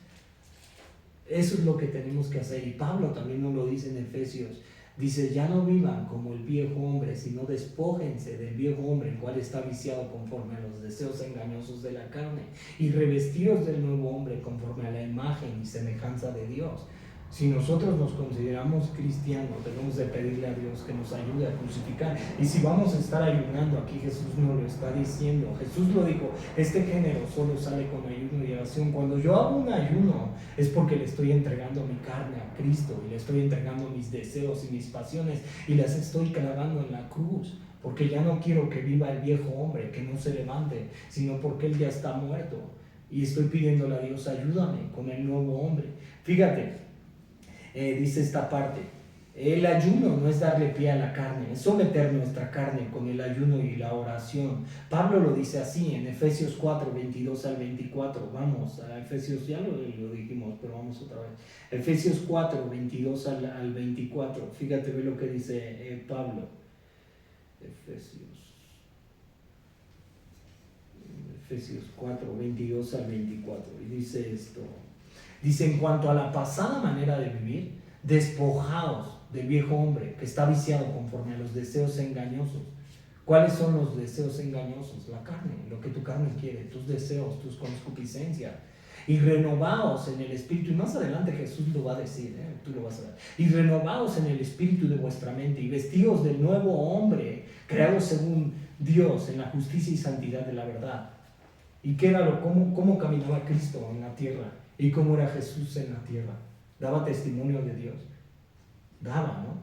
Eso es lo que tenemos que hacer. Y Pablo también nos lo dice en Efesios. Dice, ya no vivan como el viejo hombre, sino despójense del viejo hombre, el cual está viciado conforme a los deseos engañosos de la carne, y revestidos del nuevo hombre conforme a la imagen y semejanza de Dios. Si nosotros nos consideramos cristianos, debemos de pedirle a Dios que nos ayude a crucificar. Y si vamos a estar ayunando, aquí Jesús nos lo está diciendo. Jesús lo dijo, este género solo sale con ayuno y oración. Cuando yo hago un ayuno es porque le estoy entregando mi carne a Cristo y le estoy entregando mis deseos y mis pasiones y las estoy clavando en la cruz. Porque ya no quiero que viva el viejo hombre, que no se levante, sino porque él ya está muerto. Y estoy pidiéndole a Dios, ayúdame con el nuevo hombre. Fíjate. Dice esta parte, el ayuno no es darle pie a la carne, es someter nuestra carne con el ayuno y la oración. Pablo lo dice así en Efesios 4, 22 al 24. Vamos a Efesios, ya lo dijimos, pero vamos otra vez. Efesios 4, 22 al 24. Fíjate, ve lo que dice Pablo. Efesios 4, 22 al 24. Y dice esto. Dice, en cuanto a la pasada manera de vivir, despojaos del viejo hombre que está viciado conforme a los deseos engañosos. ¿Cuáles son los deseos engañosos? La carne, lo que tu carne quiere, tus deseos, tus concupiscencias. Y renovaos en el espíritu, y más adelante Jesús lo va a decir, tú lo vas a ver. Y renovaos en el espíritu de vuestra mente y vestíos del nuevo hombre, creado según Dios en la justicia y santidad de la verdad. ¿Y qué era cómo caminaba Cristo en la tierra? ¿Y cómo era Jesús en la tierra? ¿Daba testimonio de Dios? Daba, ¿no?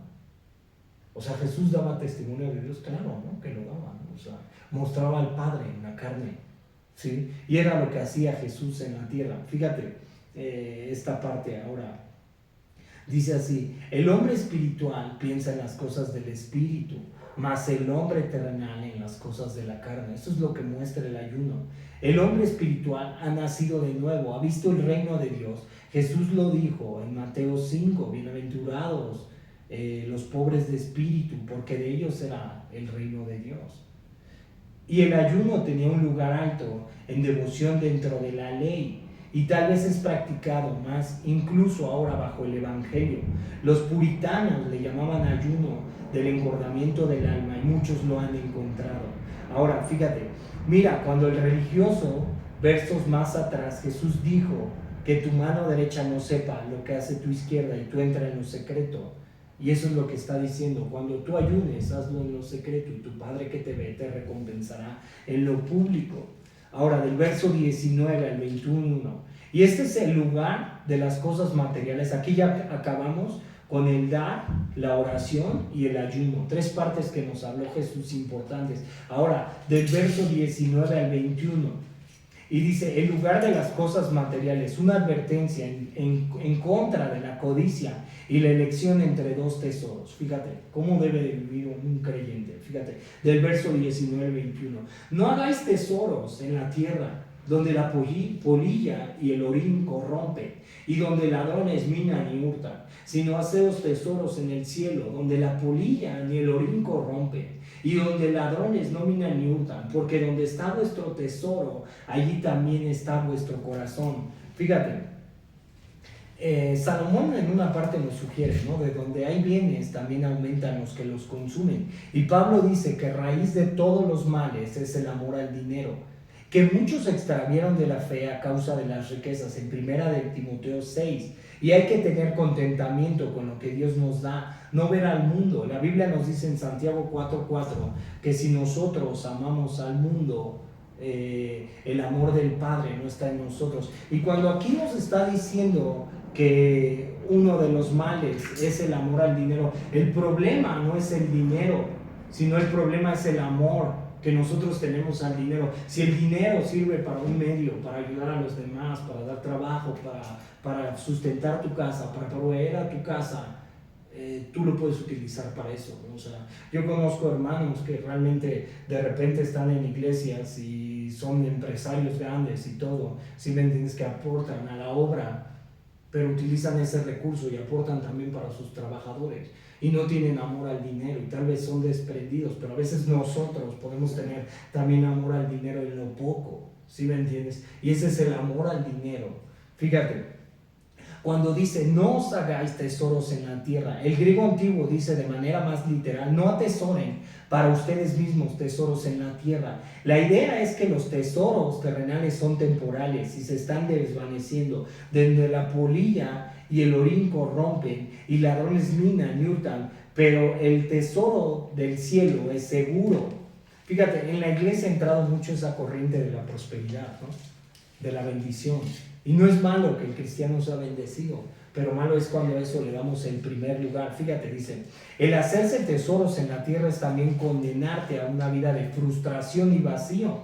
O sea, Jesús daba testimonio de Dios, claro, ¿no? Que lo daba, ¿no? O sea, mostraba al Padre en la carne, ¿sí? Y era lo que hacía Jesús en la tierra. Fíjate, esta parte ahora. Dice así, el hombre espiritual piensa en las cosas del espíritu, mas el hombre terrenal en las cosas de la carne. Eso es lo que muestra el ayuno. El hombre espiritual ha nacido de nuevo, ha visto el reino de Dios. Jesús lo dijo en Mateo 5, bienaventurados los pobres de espíritu, porque de ellos será el reino de Dios. Y el ayuno tenía un lugar alto en devoción dentro de la ley, y tal vez es practicado más incluso ahora bajo el evangelio. Los puritanos le llamaban ayuno del engordamiento del alma y muchos lo han encontrado. Ahora, fíjate, mira, cuando el religioso, versos más atrás, Jesús dijo que tu mano derecha no sepa lo que hace tu izquierda y tú entras en lo secreto. Y eso es lo que está diciendo, cuando tú ayunes, hazlo en lo secreto y tu Padre que te ve te recompensará en lo público. Ahora, del verso 19 al 21, y este es el lugar de las cosas materiales. Aquí ya acabamos con el dar, la oración y el ayuno. Tres partes que nos habló Jesús importantes. Ahora, del verso 19 al 21. Y dice, el lugar de las cosas materiales, una advertencia en contra de la codicia y la elección entre dos tesoros. Fíjate, cómo debe de vivir un creyente. Fíjate, del verso 19 al 21. No hagáis tesoros en la tierra, donde la polilla y el orín corrompen, y donde ladrones minan y hurtan, sino haceos tesoros en el cielo, donde la polilla ni el orín corrompen, y donde ladrones no minan ni hurtan, porque donde está vuestro tesoro, allí también está vuestro corazón. Fíjate, Salomón en una parte nos sugiere, ¿no? De donde hay bienes también aumentan los que los consumen. Y Pablo dice que raíz de todos los males es el amor al dinero, que muchos se extraviaron de la fe a causa de las riquezas, en primera de Timoteo 6, y hay que tener contentamiento con lo que Dios nos da, no ver al mundo. La Biblia nos dice en Santiago 4:4 que si nosotros amamos al mundo, el amor del Padre no está en nosotros. Y cuando aquí nos está diciendo que uno de los males es el amor al dinero, el problema no es el dinero, sino el problema es el amor que nosotros tenemos al dinero. Si el dinero sirve para un medio, para ayudar a los demás, para dar trabajo, para sustentar tu casa, para proveer a tu casa, tú lo puedes utilizar para eso, ¿no? O sea, yo conozco hermanos que realmente de repente están en iglesias y son empresarios grandes y todo, si me entiendes, que aportan a la obra, pero utilizan ese recurso y aportan también para sus trabajadores y no tienen amor al dinero y tal vez son desprendidos, pero a veces nosotros podemos tener también amor al dinero en lo poco, ¿sí me entiendes? Y ese es el amor al dinero. Fíjate, cuando dice no os hagáis tesoros en la tierra. El griego antiguo dice de manera más literal, no atesoren para ustedes mismos tesoros en la tierra. La idea es que los tesoros terrenales son temporales y se están desvaneciendo, donde la polilla y el orín corrompen y ladrones minan y hurtan, pero el tesoro del cielo es seguro. Fíjate, en la iglesia ha entrado mucho esa corriente de la prosperidad, ¿no? De la bendición. Y no es malo que el cristiano sea bendecido, pero malo es cuando a eso le damos el primer lugar. Fíjate, dice, el hacerse tesoros en la tierra es también condenarte a una vida de frustración y vacío.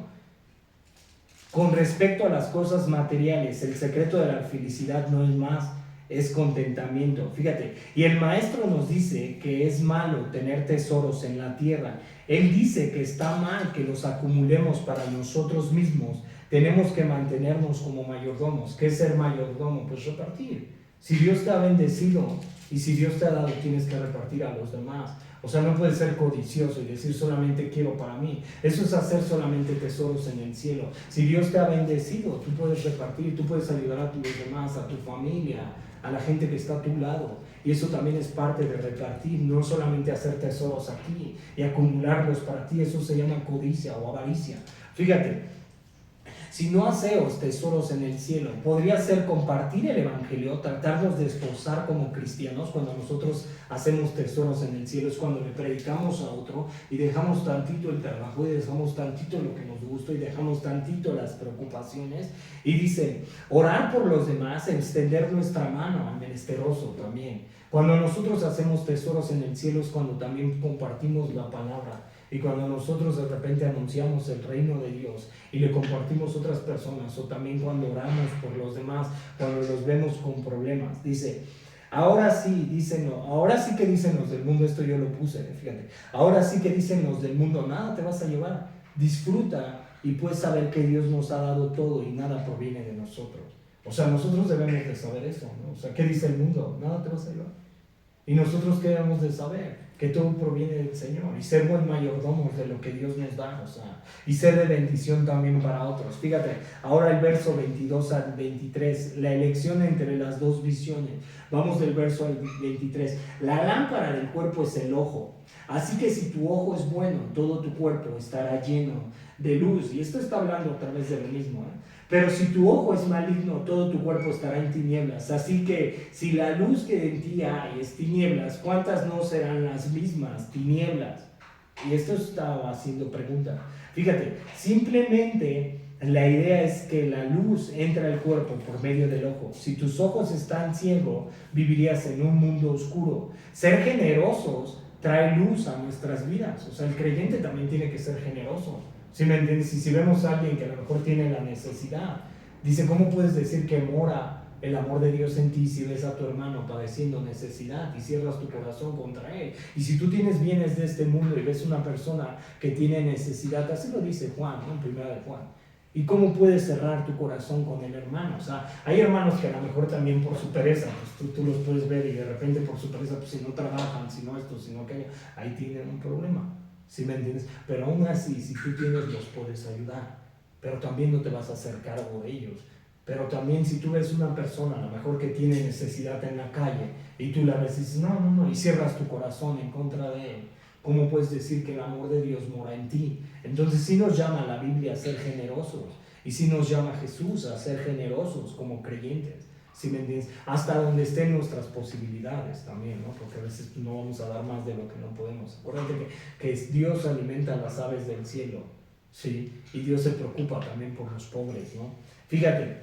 Con respecto a las cosas materiales, el secreto de la felicidad no es más, es contentamiento. Fíjate, y el maestro nos dice que es malo tener tesoros en la tierra. Él dice que está mal que los acumulemos para nosotros mismos. Tenemos que mantenernos como mayordomos. ¿Qué es ser mayordomo? Pues repartir. Si Dios te ha bendecido y si Dios te ha dado, tienes que repartir a los demás. O sea, no puedes ser codicioso y decir solamente quiero para mí. Eso es hacer solamente tesoros en el cielo. Si Dios te ha bendecido, tú puedes repartir, tú puedes ayudar a los demás, a tu familia, a la gente que está a tu lado. Y eso también es parte de repartir, no solamente hacer tesoros aquí y acumularlos para ti. Eso se llama codicia o avaricia. Fíjate, si no haceos tesoros en el cielo, podría ser compartir el evangelio, tratarnos de esforzar como cristianos. Cuando nosotros hacemos tesoros en el cielo es cuando le predicamos a otro y dejamos tantito el trabajo y dejamos tantito lo que nos gusta y dejamos tantito las preocupaciones. Y dice, orar por los demás, extender nuestra mano al menesteroso también. Cuando nosotros hacemos tesoros en el cielo es cuando también compartimos la palabra. Y cuando nosotros de repente anunciamos el reino de Dios y le compartimos a otras personas, o también cuando oramos por los demás, cuando los vemos con problemas, dice, ahora sí, dicen, ahora sí que dicen los del mundo, esto yo lo puse, fíjate, ahora sí que dicen los del mundo, nada te vas a llevar, disfruta y puedes saber que Dios nos ha dado todo y nada proviene de nosotros. O sea, nosotros debemos de saber eso, ¿no? O sea, ¿qué dice el mundo? Nada te vas a llevar. Y nosotros qué debemos de saber, que todo proviene del Señor y ser buen mayordomos de lo que Dios nos da, o sea, y ser de bendición también para otros. Fíjate, ahora el verso 22 al 23, la elección entre las dos visiones. Vamos del verso al 23. La lámpara del cuerpo es el ojo, así que si tu ojo es bueno, todo tu cuerpo estará lleno de luz. Y esto está hablando a través de lo mismo, ¿eh? Pero si tu ojo es maligno, todo tu cuerpo estará en tinieblas. Así que si la luz que en ti hay es tinieblas, ¿cuántas no serán las mismas tinieblas? Y esto estaba haciendo pregunta. Fíjate, simplemente la idea es que la luz entra al cuerpo por medio del ojo. Si tus ojos están ciegos, vivirías en un mundo oscuro. Ser generosos trae luz a nuestras vidas. O sea, el creyente también tiene que ser generoso. ¿Sí me entiendes? Y si vemos a alguien que a lo mejor tiene la necesidad, dice, ¿cómo puedes decir que mora el amor de Dios en ti si ves a tu hermano padeciendo necesidad y cierras tu corazón contra él? Y si tú tienes bienes de este mundo y ves una persona que tiene necesidad, así lo dice Juan, ¿no? En primera de Juan. ¿Y cómo puedes cerrar tu corazón con el hermano? O sea, hay hermanos que a lo mejor también por su pereza, pues tú los puedes ver y de repente por su pereza, pues si no trabajan, si no esto, si no aquello, ahí tienen un problema. ¿Sí me entiendes? Pero aún así, si tú tienes, los puedes ayudar. Pero también no te vas a hacer cargo de ellos. Pero también si tú ves una persona, a lo mejor que tiene necesidad en la calle, y tú la ves y dices, no, y cierras tu corazón en contra de él, ¿cómo puedes decir que el amor de Dios mora en ti? Entonces sí nos llama la Biblia a ser generosos. Y sí nos llama Jesús a ser generosos como creyentes. ¿Sí me entiendes? Hasta donde estén nuestras posibilidades también, ¿no? Porque a veces no vamos a dar más de lo que no podemos. Acuérdate que Dios alimenta a las aves del cielo, ¿sí? Y Dios se preocupa también por los pobres, ¿no? Fíjate,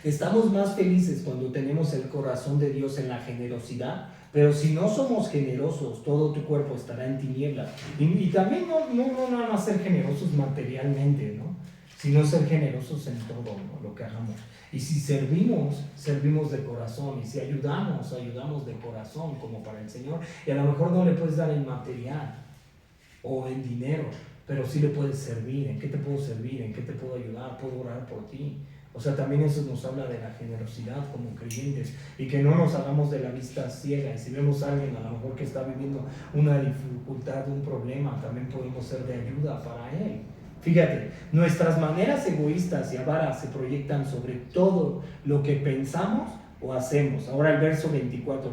estamos más felices cuando tenemos el corazón de Dios en la generosidad, pero si no somos generosos, todo tu cuerpo estará en tinieblas. Y también no nada más ser generosos materialmente, ¿no? Sino ser generosos en todo, ¿no? Lo que hagamos. Y si servimos de corazón. Y si ayudamos de corazón, como para el Señor. Y a lo mejor no le puedes dar en material o en dinero, pero sí le puedes servir. ¿En qué te puedo servir? ¿En qué te puedo ayudar? ¿Puedo orar por ti? O sea, también eso nos habla de la generosidad como creyentes. Y que no nos hagamos de la vista ciega. Y si vemos a alguien a lo mejor que está viviendo una dificultad, un problema, también podemos ser de ayuda para él. Fíjate, nuestras maneras egoístas y avaras se proyectan sobre todo lo que pensamos, o hacemos. Ahora el verso 24,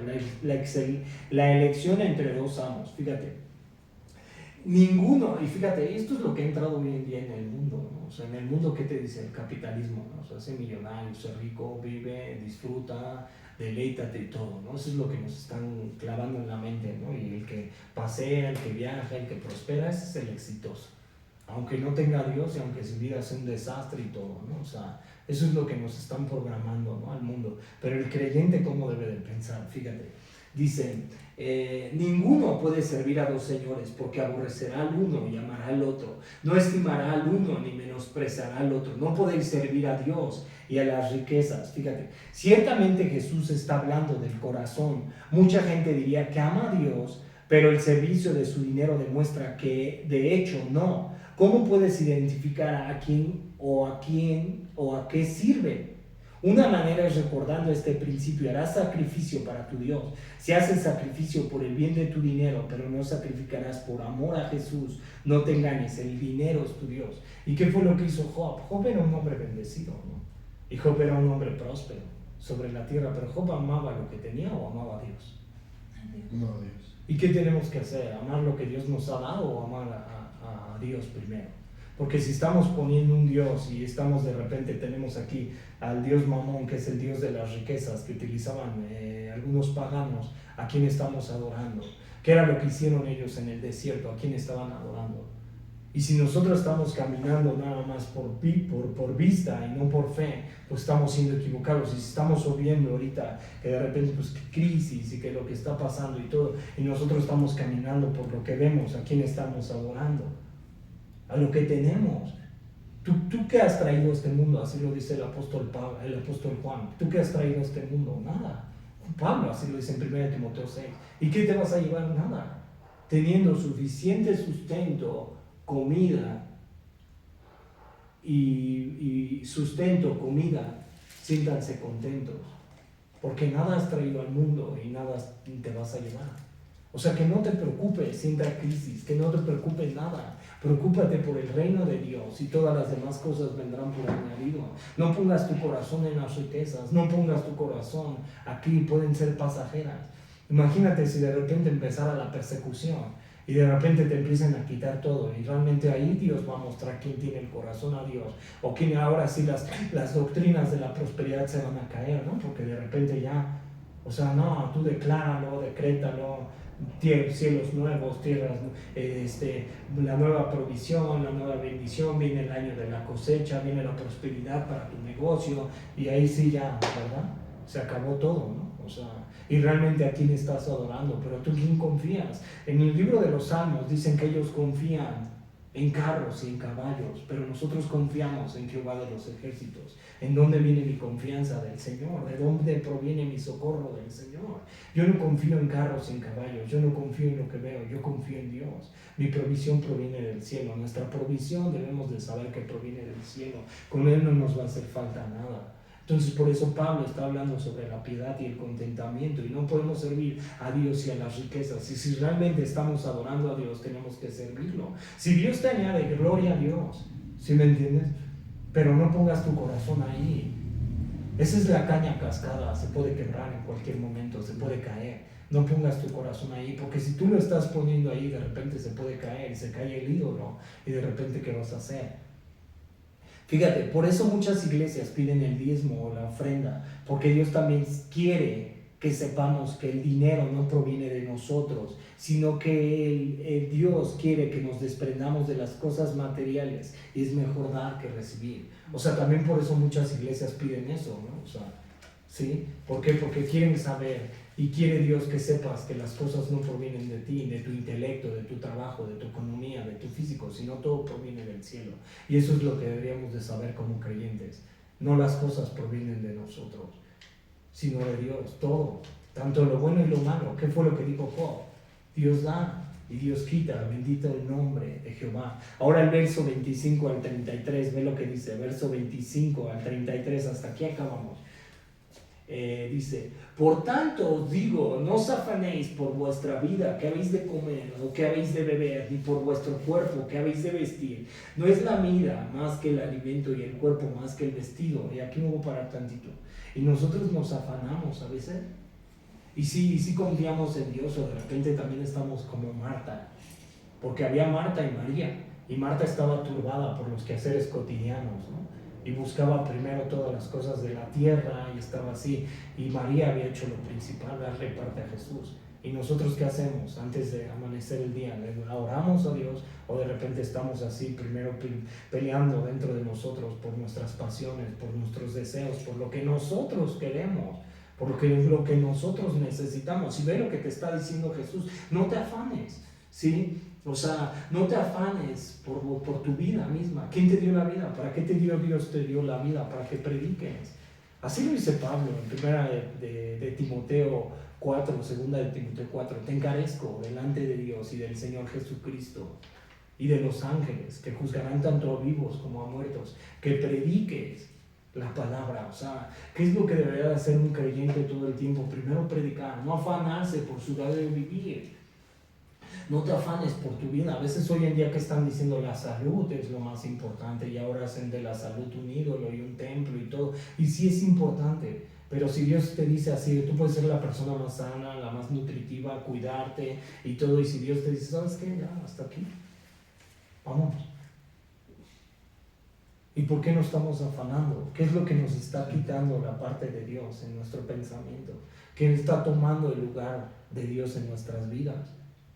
la elección entre dos amos, fíjate. Ninguno, y fíjate, esto es lo que ha entrado hoy en día en el mundo, ¿no? O sea, en el mundo, ¿qué te dice? El capitalismo, ¿no? O sea, sé millonario, sé rico, vive, disfruta, deleítate y todo, ¿no? Eso es lo que nos están clavando en la mente, ¿no? Y el que pasea, el que viaja, el que prospera, ese es el exitoso. Aunque no tenga a Dios y aunque su vida sea un desastre y todo, ¿no? O sea, eso es lo que nos están programando, ¿no? Al mundo. Pero el creyente, ¿cómo debe de pensar? Fíjate, dice, ninguno puede servir a dos señores, porque aborrecerá al uno y amará al otro. No estimará al uno ni menospreciará al otro. No podéis servir a Dios y a las riquezas. Fíjate, ciertamente Jesús está hablando del corazón. Mucha gente diría que ama a Dios, pero el servicio de su dinero demuestra que de hecho no. ¿Cómo puedes identificar a quién o a qué sirve? Una manera es recordando este principio: harás sacrificio para tu Dios. Si haces sacrificio por el bien de tu dinero, pero no sacrificarás por amor a Jesús, no te engañes, el dinero es tu Dios. ¿Y qué fue lo que hizo Job? Job era un hombre bendecido, ¿no? Y Job era un hombre próspero sobre la tierra, pero Job amaba lo que tenía o amaba a Dios. No, a Dios. ¿Y qué tenemos que hacer? ¿Amar lo que Dios nos ha dado o amar a Dios primero? Porque si estamos poniendo un Dios y estamos de repente, tenemos aquí al Dios Mamón, que es el Dios de las riquezas, que utilizaban algunos paganos, ¿a quién estamos adorando? ¿Qué era lo que hicieron ellos en el desierto? ¿A quién estaban adorando? Y si nosotros estamos caminando nada más por vista y no por fe, pues estamos siendo equivocados. Y si estamos viendo ahorita que de repente pues crisis y que lo que está pasando y todo, y nosotros estamos caminando por lo que vemos, ¿a quién estamos adorando? A lo que tenemos. ¿Tú qué has traído a este mundo? Así lo dice el apóstol Juan. ¿Tú qué has traído a este mundo? Nada. Pablo así lo dice en 1 Timoteo 6. ¿Y qué te vas a llevar? Nada. Teniendo suficiente sustento, comida y sustento, comida, siéntanse contentos, porque nada has traído al mundo y nada te vas a llevar. O sea, que no te preocupes si entra crisis, que no te preocupes nada. Preocúpate por el reino de Dios y todas las demás cosas vendrán por añadido. No pongas tu corazón en las riquezas, no pongas tu corazón aquí, pueden ser pasajeras. Imagínate si de repente empezara la persecución y de repente te empiezan a quitar todo y realmente ahí Dios va a mostrar quién tiene el corazón a Dios, o quién ahora sí las doctrinas de la prosperidad se van a caer, ¿no? Porque de repente ya, o sea, no, tú decláralo, decrétalo, cielos nuevos, tierras, la nueva provisión, la nueva bendición, viene el año de la cosecha, viene la prosperidad para tu negocio, y ahí sí ya, ¿verdad? Se acabó todo, ¿no? O sea, y realmente a quién estás adorando, pero tú quién confías. En el libro de los Salmos dicen que ellos confían en carros y en caballos, pero nosotros confiamos en Jehová de los ejércitos. ¿En dónde viene mi confianza? Del Señor. ¿De dónde proviene mi socorro? Del Señor. Yo no confío en carros y en caballos, yo no confío en lo que veo, yo confío en Dios. Mi provisión proviene del cielo. Nuestra provisión debemos de saber que proviene del cielo. Con Él no nos va a hacer falta nada. Entonces por eso Pablo está hablando sobre la piedad y el contentamiento, y no podemos servir a Dios y a las riquezas. Y si realmente estamos adorando a Dios, tenemos que servirlo. Si Dios te añade, gloria a Dios, ¿sí me entiendes? Pero no pongas tu corazón ahí. Esa es la caña cascada, se puede quebrar en cualquier momento, se puede caer. No pongas tu corazón ahí, porque si tú lo estás poniendo ahí, de repente se puede caer, se cae el ídolo, y de repente ¿qué vas a hacer? Fíjate, por eso muchas iglesias piden el diezmo o la ofrenda, porque Dios también quiere que sepamos que el dinero no proviene de nosotros, sino que el Dios quiere que nos desprendamos de las cosas materiales, y es mejor dar que recibir. O sea, también por eso muchas iglesias piden eso, ¿no? O sea, ¿sí? ¿Por qué? Porque quieren saber, y quiere Dios que sepas que las cosas no provienen de ti, de tu intelecto, de tu trabajo, de tu economía, de tu físico, sino todo proviene del cielo. Y eso es lo que deberíamos de saber como creyentes. No las cosas provienen de nosotros, sino de Dios, todo, tanto lo bueno y lo malo. ¿Qué fue lo que dijo Job? Dios da y Dios quita, bendito el nombre de Jehová. Ahora el verso 25 al 33, ve lo que dice, verso 25 al 33, hasta aquí acabamos. dice, por tanto os digo, no os afanéis por vuestra vida, que habéis de comer o que habéis de beber, ni por vuestro cuerpo, que habéis de vestir. No es la vida más que el alimento y el cuerpo más que el vestido. Y aquí me voy a parar tantito. Y nosotros nos afanamos a veces. Y sí confiamos en Dios, o de repente también estamos como Marta. Porque había Marta y María. Y Marta estaba turbada por los quehaceres cotidianos, ¿no? Y buscaba primero todas las cosas de la tierra y estaba así. Y María había hecho lo principal, darle parte a Jesús. ¿Y nosotros qué hacemos antes de amanecer el día? ¿Le oramos a Dios o de repente estamos así primero peleando dentro de nosotros por nuestras pasiones, por nuestros deseos, por lo que nosotros queremos, por lo que nosotros necesitamos? Y ve lo que te está diciendo Jesús, no te afanes, ¿sí? O sea, no te afanes por tu vida misma. ¿Quién te dio la vida? ¿Para qué te dio Dios? Te dio la vida para que prediques. Así lo dice Pablo en primera de Timoteo 4, segunda de Timoteo 4. Te encarezco delante de Dios y del Señor Jesucristo y de los ángeles que juzgarán tanto a vivos como a muertos, que prediques la palabra. O sea, ¿qué es lo que debería hacer un creyente todo el tiempo? Primero predicar, no afanarse por su diario vivir. No te afanes por tu vida. A veces hoy en día que están diciendo la salud es lo más importante y ahora hacen de la salud un ídolo y un templo y todo. Y sí es importante, pero si Dios te dice así, tú puedes ser la persona más sana, la más nutritiva, cuidarte y todo. Y si Dios te dice, ¿sabes qué? Ya, hasta aquí. Vamos. ¿Y por qué nos estamos afanando? ¿Qué es lo que nos está quitando la parte de Dios en nuestro pensamiento? ¿Qué está tomando el lugar de Dios en nuestras vidas?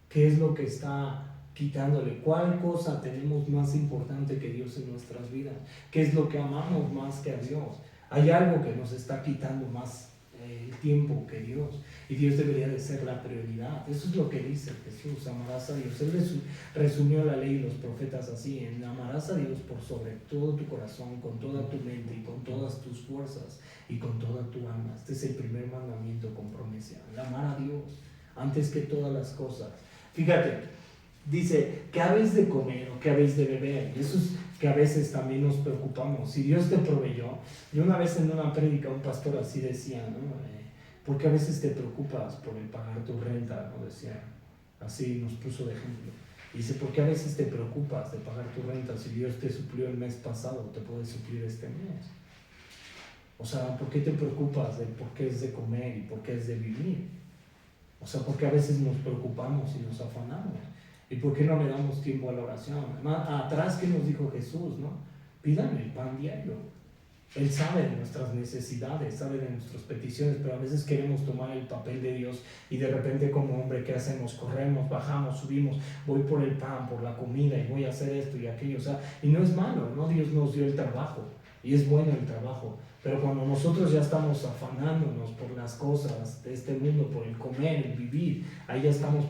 ¿Qué es lo que está quitándole? ¿Cuál cosa tenemos más importante que Dios en nuestras vidas? ¿Qué es lo que amamos más que a Dios? Hay algo que nos está quitando más el tiempo que Dios. Y Dios debería de ser la prioridad. Eso es lo que dice Jesús, amarás a Dios. Él resumió la ley y los profetas así, en amarás a Dios por sobre todo tu corazón, con toda tu mente y con todas tus fuerzas y con toda tu alma. Este es el primer mandamiento con promesa, el amar a Dios antes que todas las cosas. Fíjate, dice, ¿qué habéis de comer o qué habéis de beber? Eso es que a veces también nos preocupamos. Si Dios te proveyó, yo una vez en una prédica un pastor así decía, ¿no? ¿Por qué a veces te preocupas por el pagar tu renta? ¿No? Decía, así nos puso de ejemplo. Dice, ¿por qué a veces te preocupas de pagar tu renta si Dios te suplió el mes pasado, te puede suplir este mes? O sea, ¿por qué te preocupas de por qué es de comer y por qué es de vivir? O sea, porque a veces nos preocupamos y nos afanamos. ¿Y por qué no le damos tiempo a la oración? Atrás, ¿qué nos dijo Jesús? ¿No? Pídame el pan diario. Él sabe de nuestras necesidades, sabe de nuestras peticiones, pero a veces queremos tomar el papel de Dios y de repente como hombre, ¿qué hacemos? Corremos, bajamos, subimos, voy por el pan, por la comida y voy a hacer esto y aquello. O sea, y no es malo, ¿no? Dios nos dio el trabajo y es bueno el trabajo. Pero cuando nosotros ya estamos afanándonos por las cosas de este mundo, por el comer, el vivir, ahí ya estamos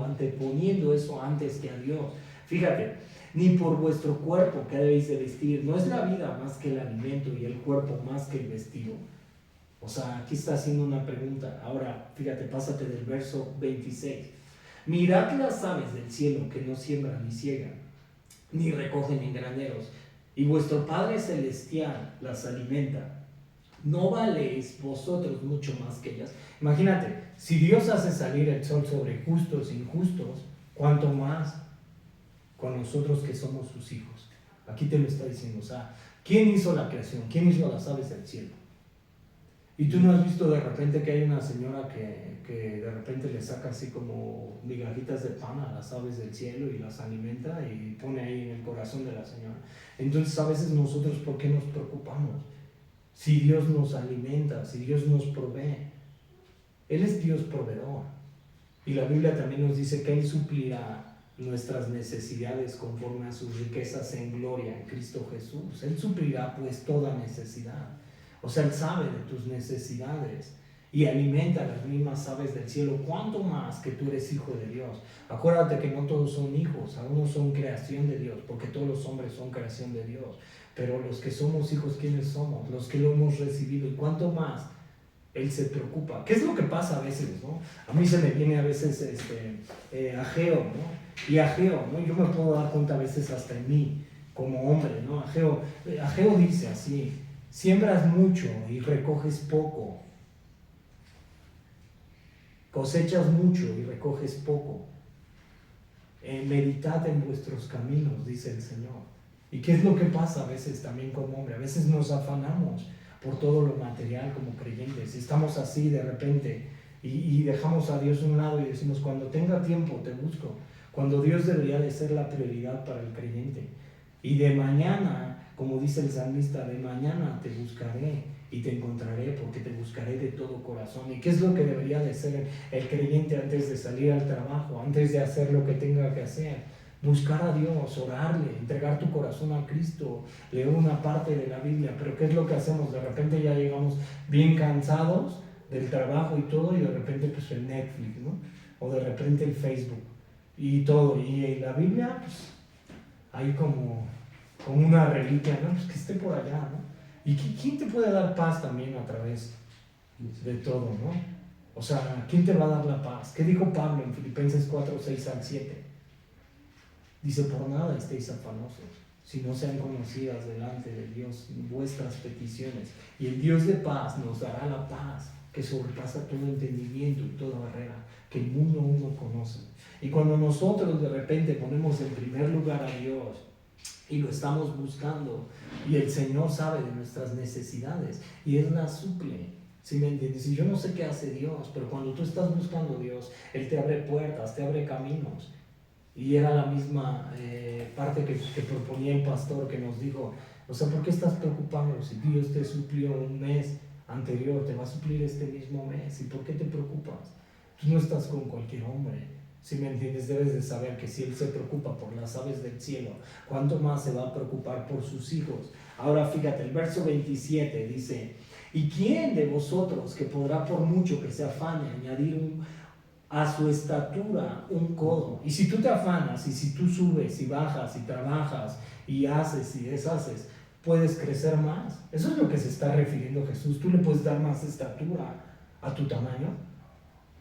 anteponiendo eso antes que a Dios. Fíjate, ni por vuestro cuerpo que debéis de vestir. ¿No es la vida más que el alimento y el cuerpo más que el vestido? O sea, aquí está haciendo una pregunta. Ahora, fíjate, pásate del verso 26. Mirad las aves del cielo que no siembran ni ciegan, ni recogen en graneros, y vuestro Padre Celestial las alimenta. ¿No valéis vosotros mucho más que ellas? Imagínate, si Dios hace salir el sol sobre justos e injustos, ¿cuánto más con nosotros que somos sus hijos? Aquí te lo está diciendo. O sea, ¿quién hizo la creación? ¿Quién hizo las aves del cielo? Y tú no has visto de repente que hay una señora que de repente le saca así como migajitas de pan a las aves del cielo y las alimenta y pone ahí en el corazón de la señora. Entonces a veces nosotros, ¿por qué nos preocupamos? Si Dios nos alimenta, si Dios nos provee. Él es Dios proveedor. Y la Biblia también nos dice que Él suplirá nuestras necesidades conforme a sus riquezas en gloria en Cristo Jesús. Él suplirá pues toda necesidad. O sea, Él sabe de tus necesidades y alimenta las mismas aves del cielo. ¿Cuánto más que tú eres hijo de Dios? Acuérdate que no todos son hijos, algunos son creación de Dios, porque todos los hombres son creación de Dios. Pero los que somos hijos, ¿quiénes somos? Los que lo hemos recibido. ¿Y cuánto más Él se preocupa? ¿Qué es lo que pasa a veces, no? A mí se me viene a veces Ageo, ¿no? Y Ageo, ¿no? Yo me puedo dar cuenta a veces hasta en mí, como hombre, ¿no? Ageo dice así: siembras mucho y recoges poco. cosechas mucho y recoges poco. Meditad en vuestros caminos, dice el Señor. ¿Y qué es lo que pasa a veces también como hombre? A veces nos afanamos por todo lo material como creyentes. Estamos así de repente y dejamos a Dios a un lado y decimos, cuando tenga tiempo te busco, cuando Dios debería de ser la prioridad para el creyente. Y de mañana, como dice el salmista, de mañana te buscaré y te encontraré, porque te buscaré de todo corazón. ¿Y qué es lo que debería de ser el creyente antes de salir al trabajo, antes de hacer lo que tenga que hacer? Buscar a Dios, orarle, entregar tu corazón a Cristo, leer una parte de la Biblia. Pero ¿qué es lo que hacemos? De repente ya llegamos bien cansados del trabajo y todo, y de repente pues el Netflix, ¿no? O de repente el Facebook y todo. Y la Biblia, pues hay como una reliquia, ¿no? Pues que esté por allá, ¿no? ¿Y quién te puede dar paz también a través de todo, ¿no? O sea, ¿quién te va a dar la paz? ¿Qué dijo Pablo en Filipenses 4, 6 al 7? Dice, por nada estéis afanosos, si no sean conocidas delante de Dios vuestras peticiones. Y el Dios de paz nos dará la paz que sobrepasa todo entendimiento y toda barrera que el mundo aún no conoce. Y cuando nosotros de repente ponemos en primer lugar a Dios y lo estamos buscando, y el Señor sabe de nuestras necesidades y Él las suple, ¿sí me entiendes? Y yo no sé qué hace Dios, pero cuando tú estás buscando a Dios, Él te abre puertas, te abre caminos. Y era la misma parte que proponía el pastor, que nos dijo, o sea, ¿por qué estás preocupado? Si Dios te suplió un mes anterior, te va a suplir este mismo mes. ¿Y por qué te preocupas? Tú no estás con cualquier hombre. Si me entiendes, debes de saber que si Él se preocupa por las aves del cielo, ¿cuánto más se va a preocupar por sus hijos? Ahora fíjate, el verso 27 dice, ¿y quién de vosotros que podrá por mucho que se afane añadir a su estatura un codo? Y si tú te afanas, y si tú subes y bajas y trabajas y haces y deshaces, puedes crecer más. Eso es lo que se está refiriendo Jesús. Tú le puedes dar más estatura a tu tamaño.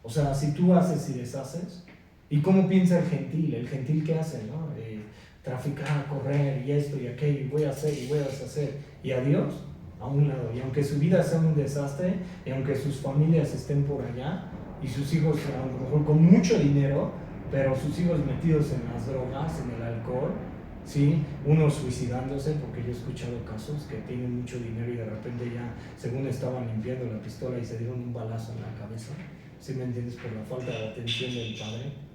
O sea, si tú haces y deshaces. ¿Y cómo piensa el gentil? El gentil, ¿qué hace? ¿No? Traficar, correr y esto y aquello, y voy a hacer y voy a deshacer. Y a Dios a un lado. Y aunque su vida sea un desastre, y aunque sus familias estén por allá, y sus hijos a lo mejor con mucho dinero, pero sus hijos metidos en las drogas, en el alcohol, ¿sí? Unos suicidándose, porque yo he escuchado casos que tienen mucho dinero y de repente ya, según estaban limpiando la pistola y se dieron un balazo en la cabeza, ¿sí me entiendes? Por la falta de atención del padre.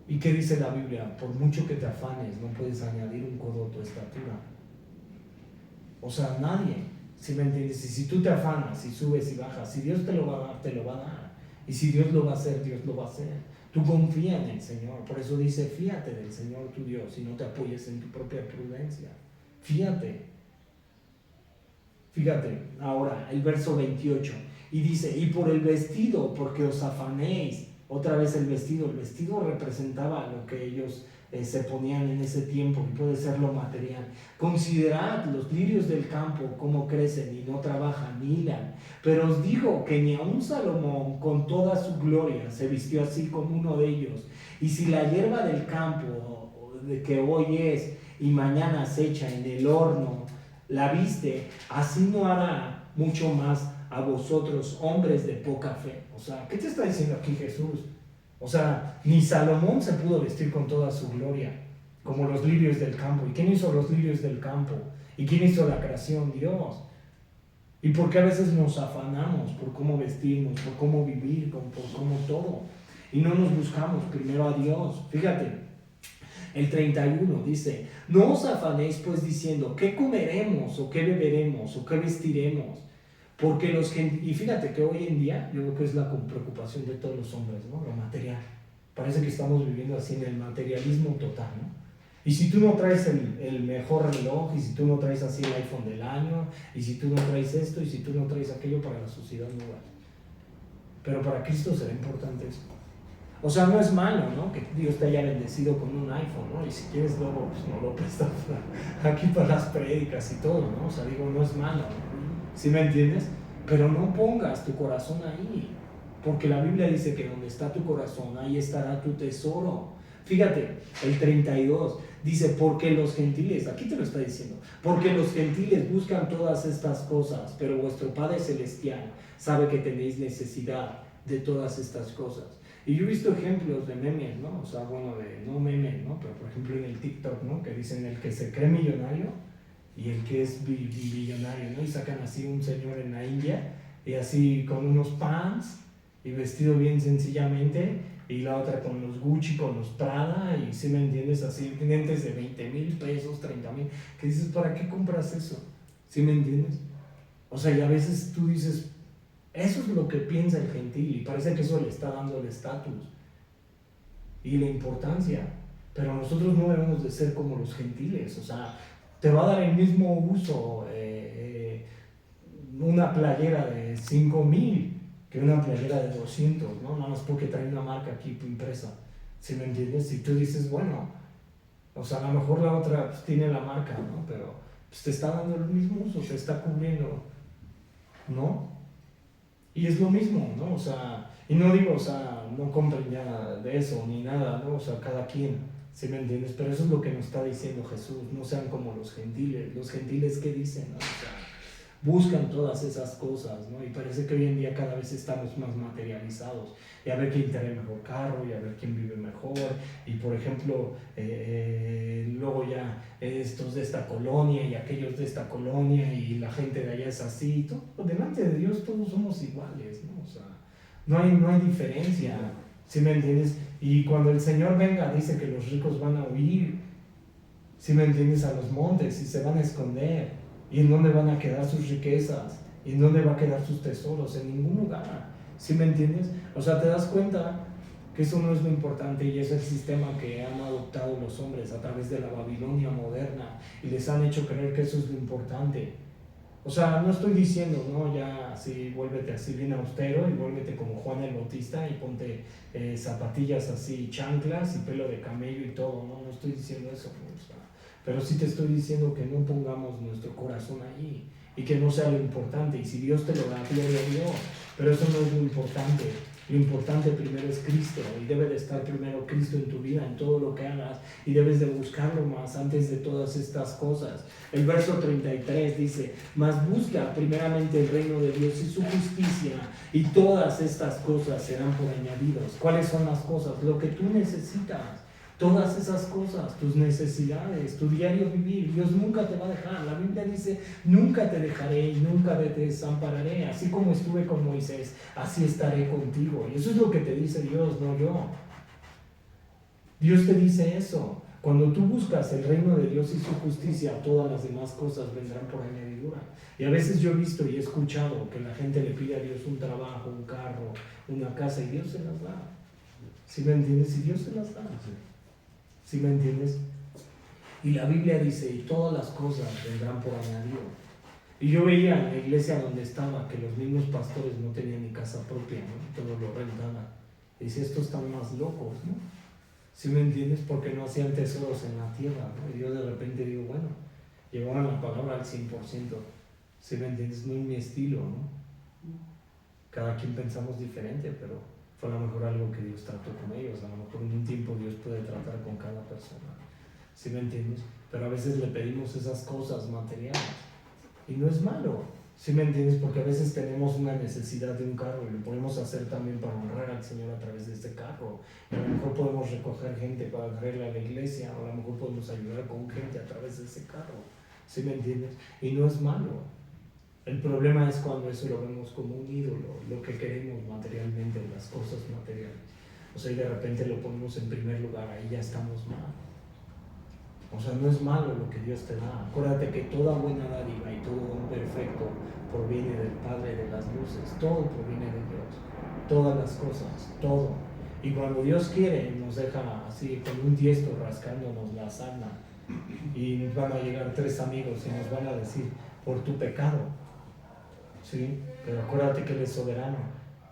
¿Y qué dice la Biblia? Por mucho que te afanes, no puedes añadir un codo a tu estatura. O sea, nadie, ¿sí me entiendes? Y si tú te afanas y subes y bajas, si Dios te lo va a dar, te lo va a dar. Y si Dios lo va a hacer, Dios lo va a hacer. Tú confía en el Señor. Por eso dice, fíate del Señor tu Dios y no te apoyes en tu propia prudencia. Fíjate. Fíjate, ahora el verso 28. Y dice, y por el vestido, porque os afanéis. Otra vez el vestido representaba lo que ellos se ponían en ese tiempo, y puede ser lo material. Considerad los lirios del campo, cómo crecen y no trabajan ni hilan. Pero os digo que ni aun Salomón con toda su gloria se vistió así como uno de ellos. Y si la hierba del campo, de que hoy es y mañana se echa en el horno, la viste, así no hará mucho más a vosotros, hombres de poca fe. O sea, ¿qué te está diciendo aquí Jesús? O sea, ni Salomón se pudo vestir con toda su gloria, como los lirios del campo. ¿Y quién hizo los lirios del campo? ¿Y quién hizo la creación? Dios. ¿Y por qué a veces nos afanamos por cómo vestirnos, por cómo vivir, por cómo todo? Y no nos buscamos primero a Dios. Fíjate, el 31 dice, no os afanéis pues diciendo, ¿qué comeremos o qué beberemos o qué vestiremos? Porque y fíjate que hoy en día, yo creo que es la preocupación de todos los hombres, ¿no? Lo material. Parece que estamos viviendo así en el materialismo total, ¿no? Y si tú no traes el mejor reloj, y si tú no traes así el iPhone del año, y si tú no traes esto, y si tú no traes aquello, para la sociedad no vale. Pero para Cristo será importante eso. O sea, no es malo, ¿no? Que Dios te haya bendecido con un iPhone, ¿no? Y si quieres luego, pues no lo prestas aquí para las prédicas y todo, ¿no? O sea, digo, no es malo, ¿no? ¿Sí me entiendes? Pero no pongas tu corazón ahí, porque la Biblia dice que donde está tu corazón, ahí estará tu tesoro. Fíjate, el 32 dice, porque los gentiles, aquí te lo está diciendo, porque los gentiles buscan todas estas cosas, pero vuestro Padre Celestial sabe que tenéis necesidad de todas estas cosas. Y yo he visto ejemplos de memes, ¿no? O sea, bueno, no memes, ¿no? Pero por ejemplo en el TikTok, ¿no? Que dicen el que se cree millonario y el que es billonario, ¿no? Y sacan así un señor en la India y así con unos pants y vestido bien sencillamente, y la otra con los Gucci, con los Prada, y si me entiendes, así lentes de 20,000 pesos, 30,000, que dices, ¿para qué compras eso? ¿Sí me entiendes? O sea, y a veces tú dices, eso es lo que piensa el gentil, y parece que eso le está dando el estatus y la importancia, pero nosotros no debemos de ser como los gentiles. O sea, te va a dar el mismo uso una playera de 5,000 que una playera de 200, ¿no? Nada más porque trae una marca aquí impresa, ¿sí me entiendes? Y tú dices, bueno, o sea, a lo mejor la otra pues, tiene la marca, ¿no? Pero pues, te está dando el mismo uso, te está cubriendo, ¿no? Y es lo mismo, ¿no? O sea, y no digo, o sea, no compren ya de eso ni nada, ¿no? O sea, cada quien, ¿sí me entiendes? Pero eso es lo que nos está diciendo Jesús, no sean como los gentiles ¿qué dicen, ¿no? O sea, buscan todas esas cosas, ¿no? Y parece que hoy en día cada vez estamos más materializados, y a ver quién tiene el mejor carro, y a ver quién vive mejor, y por ejemplo, luego ya estos de esta colonia y aquellos de esta colonia, y la gente de allá es así, todo, delante de Dios todos somos iguales, ¿no? O sea, no hay diferencia, ¿sí me entiendes? Y cuando el Señor venga, dice que los ricos van a huir, ¿sí me entiendes? A los montes y se van a esconder. ¿Y en dónde van a quedar sus riquezas? ¿Y en dónde va a quedar sus tesoros? En ningún lugar. ¿Sí me entiendes? O sea, te das cuenta que eso no es lo importante, y es el sistema que han adoptado los hombres a través de la Babilonia moderna, y les han hecho creer que eso es lo importante. O sea, no estoy diciendo, no, ya así, vuélvete así bien austero y vuélvete como Juan el Bautista y ponte zapatillas así, chanclas y pelo de camello y todo, no estoy diciendo eso, ¿no? O sea, pero sí te estoy diciendo que no pongamos nuestro corazón ahí, y que no sea lo importante, y si Dios te lo da, gloria a Dios, pero eso no es lo importante. Lo importante primero es Cristo, y debe de estar primero Cristo en tu vida, en todo lo que hagas, y debes de buscarlo más antes de todas estas cosas. El verso 33 dice, mas busca primeramente el reino de Dios y su justicia, y todas estas cosas serán por añadidos. ¿Cuáles son las cosas? Lo que tú necesitas. Todas esas cosas, tus necesidades, tu diario vivir, Dios nunca te va a dejar. La Biblia dice, nunca te dejaré y nunca te desampararé. Así como estuve con Moisés, así estaré contigo. Y eso es lo que te dice Dios, no yo. Dios te dice eso. Cuando tú buscas el reino de Dios y su justicia, todas las demás cosas vendrán por añadidura. Y a veces yo he visto y he escuchado que la gente le pide a Dios un trabajo, un carro, una casa, y Dios se las da. ¿Sí me entiendes? Y Dios se las da. ¿Sí me entiendes? Y la Biblia dice, y todas las cosas vendrán por añadido. Y yo veía en la iglesia donde estaba que los mismos pastores no tenían ni casa propia, ¿no? Todo lo rentaban. Y dice, estos están más locos, ¿no? ¿Sí me entiendes? Porque no hacían tesoros en la tierra, ¿no? Y yo de repente digo, bueno, llevaban la palabra al 100%. ¿Sí me entiendes? No es mi estilo, ¿no? Cada quien pensamos diferente, pero fue a lo mejor algo que Dios trató con ellos. A lo mejor en un tiempo Dios puede tratar con cada persona. ¿Sí me entiendes? Pero a veces le pedimos esas cosas materiales. Y no es malo. ¿Sí me entiendes? Porque a veces tenemos una necesidad de un carro y lo podemos hacer también para honrar al Señor a través de este carro. Y a lo mejor podemos recoger gente para traerla a la iglesia, o a lo mejor podemos ayudar con gente a través de ese carro. ¿Sí me entiendes? Y no es malo. El problema es cuando eso lo vemos como un ídolo, lo que queremos materialmente, las cosas materiales. O sea, y de repente lo ponemos en primer lugar, ahí ya estamos mal. O sea, no es malo lo que Dios te da. Acuérdate que toda buena dádiva y todo don perfecto proviene del Padre de las luces. Todo proviene de Dios. Todas las cosas, todo. Y cuando Dios quiere, nos deja así con un tiesto rascándonos la sarna. Y van a llegar 3 amigos y nos van a decir, por tu pecado. Sí, pero acuérdate que Él es soberano.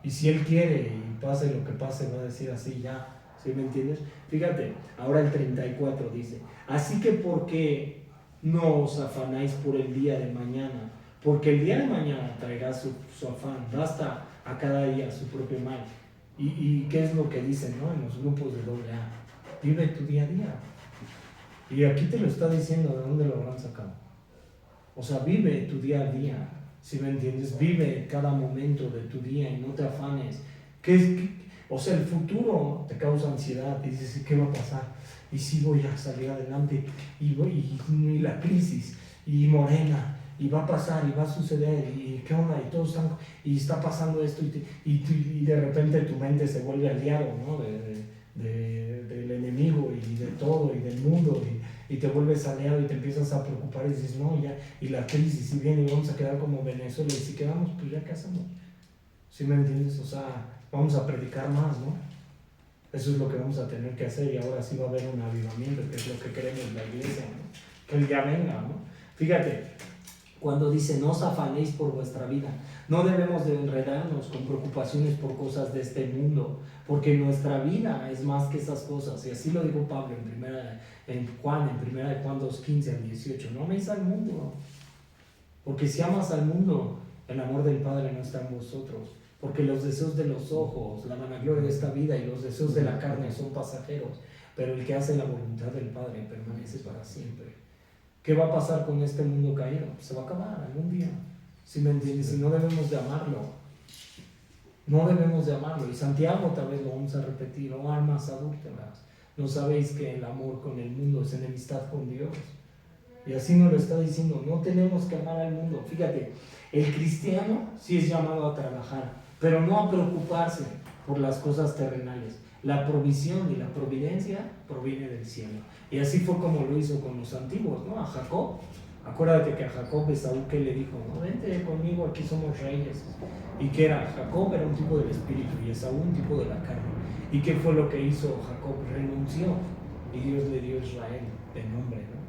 Y si Él quiere y pase lo que pase, va a decir así ya. ¿Sí me entiendes? Fíjate, ahora el 34 dice, así que ¿por qué no os afanáis por el día de mañana? Porque el día de mañana traerá su afán. Basta a cada día su propio mal. ¿Y qué es lo que dicen, no? En los grupos de AA? Vive tu día a día. Y aquí te lo está diciendo, ¿de dónde lo habrán sacado? O sea, vive tu día a día. Si me entiendes, vive cada momento de tu día y no te afanes O sea, el futuro te causa ansiedad y dices, ¿qué va a pasar? Y si voy a salir adelante, y la crisis, y Morena, y va a pasar, y va a suceder, y qué onda, y todos están, y está pasando esto, y de repente tu mente se vuelve aliado, ¿no? Del enemigo, y de todo, y del mundo, y te vuelves aliado, y te empiezas a preocupar, y dices, no, ya, y la crisis, y viene, y vamos a quedar como Venezuela, y si quedamos, pues ya, ¿qué hacemos? ¿Sí me entiendes? O sea, vamos a predicar más, ¿no? Eso es lo que vamos a tener que hacer, y ahora sí va a haber un avivamiento, que es lo que queremos la iglesia, ¿no? Que él ya venga, ¿no? Fíjate, cuando dice, no os afanéis por vuestra vida, no debemos de enredarnos con preocupaciones por cosas de este mundo, porque nuestra vida es más que esas cosas, y así lo dijo Pablo en Juan 2:15 al 18, no améis al mundo, porque si amas al mundo, el amor del Padre no está en vosotros. Porque los deseos de los ojos, la vanagloria de esta vida y los deseos de la carne son pasajeros, pero el que hace la voluntad del Padre permanece para siempre. ¿Qué va a pasar con este mundo caído? Se va a acabar algún día, ¿sí me entiendes? Y no debemos de amarlo, no debemos de amarlo. Y Santiago tal vez lo vamos a repetir, oh almas adúlteras, ¿no sabéis que el amor con el mundo es enemistad con Dios? Y así nos lo está diciendo, no tenemos que amar al mundo. Fíjate, el cristiano sí es llamado a trabajar, pero no a preocuparse por las cosas terrenales. La provisión y la providencia proviene del cielo. Y así fue como lo hizo con los antiguos, ¿no? A Jacob. Acuérdate que a Jacob Esaú que le dijo, no, vente conmigo, aquí somos reyes. ¿Y qué era? Jacob era un tipo del espíritu y Esaú un tipo de la carne. ¿Y qué fue lo que hizo Jacob? Renunció. Y Dios le dio a Israel de nombre, ¿no?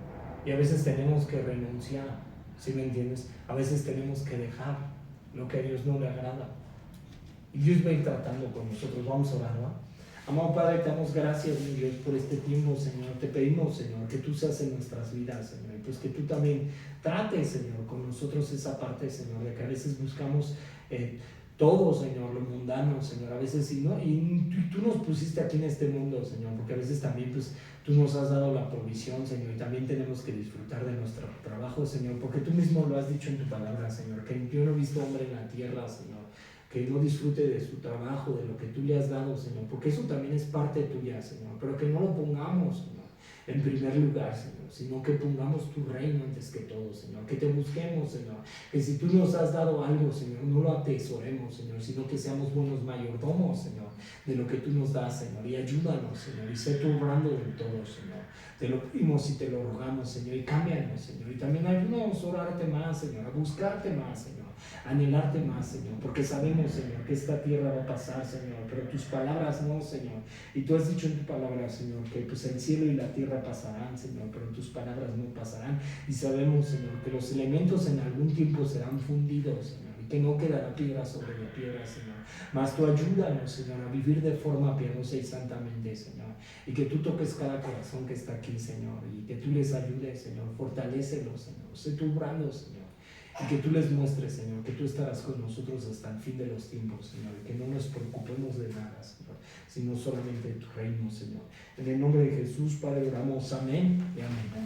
Y a veces tenemos que renunciar, ¿sí me entiendes? A veces tenemos que dejar lo que a Dios no le agrada. Y Dios va a ir tratando con nosotros. Vamos a orar, ¿no? Amado Padre, te damos gracias, mi Dios, por este tiempo, Señor. Te pedimos, Señor, que tú seas en nuestras vidas, Señor. Y pues que tú también trates, Señor, con nosotros esa parte, Señor, de que a veces buscamos todo, Señor, lo mundano, Señor. A veces sí, ¿no? Y tú nos pusiste aquí en este mundo, Señor, porque a veces también, pues, tú nos has dado la provisión, Señor, y también tenemos que disfrutar de nuestro trabajo, Señor, porque tú mismo lo has dicho en tu palabra, Señor, que yo no he visto hombre en la tierra, Señor, que no disfrute de su trabajo, de lo que tú le has dado, Señor, porque eso también es parte tuya, Señor, pero que no lo pongamos, Señor, en primer lugar, Señor, sino que pongamos tu reino antes que todo, Señor, que te busquemos, Señor, que si tú nos has dado algo, Señor, no lo atesoremos, Señor, sino que seamos buenos mayordomos, Señor, de lo que tú nos das, Señor, y ayúdanos, Señor, y sé tú obrando del todo, Señor. Te lo pedimos y te lo rogamos, Señor, y cámbianos, Señor, y también ayúdanos a orarte más, Señor, a buscarte más, Señor, a anhelarte más, Señor, porque sabemos, Señor, que esta tierra va a pasar, Señor, pero tus palabras no, Señor, y tú has dicho en tu palabra, Señor, que pues el cielo y la tierra pasarán, Señor, pero tus palabras no pasarán, y sabemos, Señor, que los elementos en algún tiempo serán fundidos, Señor, y que no quedará piedra sobre la piedra, Señor, mas tú ayúdanos, Señor, a vivir de forma piadosa y santamente, Señor, y que tú toques cada corazón que está aquí, Señor, y que tú les ayudes, Señor, fortalécelos, Señor, sé tú obrando, Señor, y que tú les muestres, Señor, que tú estarás con nosotros hasta el fin de los tiempos, Señor, y que no nos preocupemos de nada, Señor, sino solamente de tu reino, Señor. En el nombre de Jesús, Padre, oramos, amén y amén.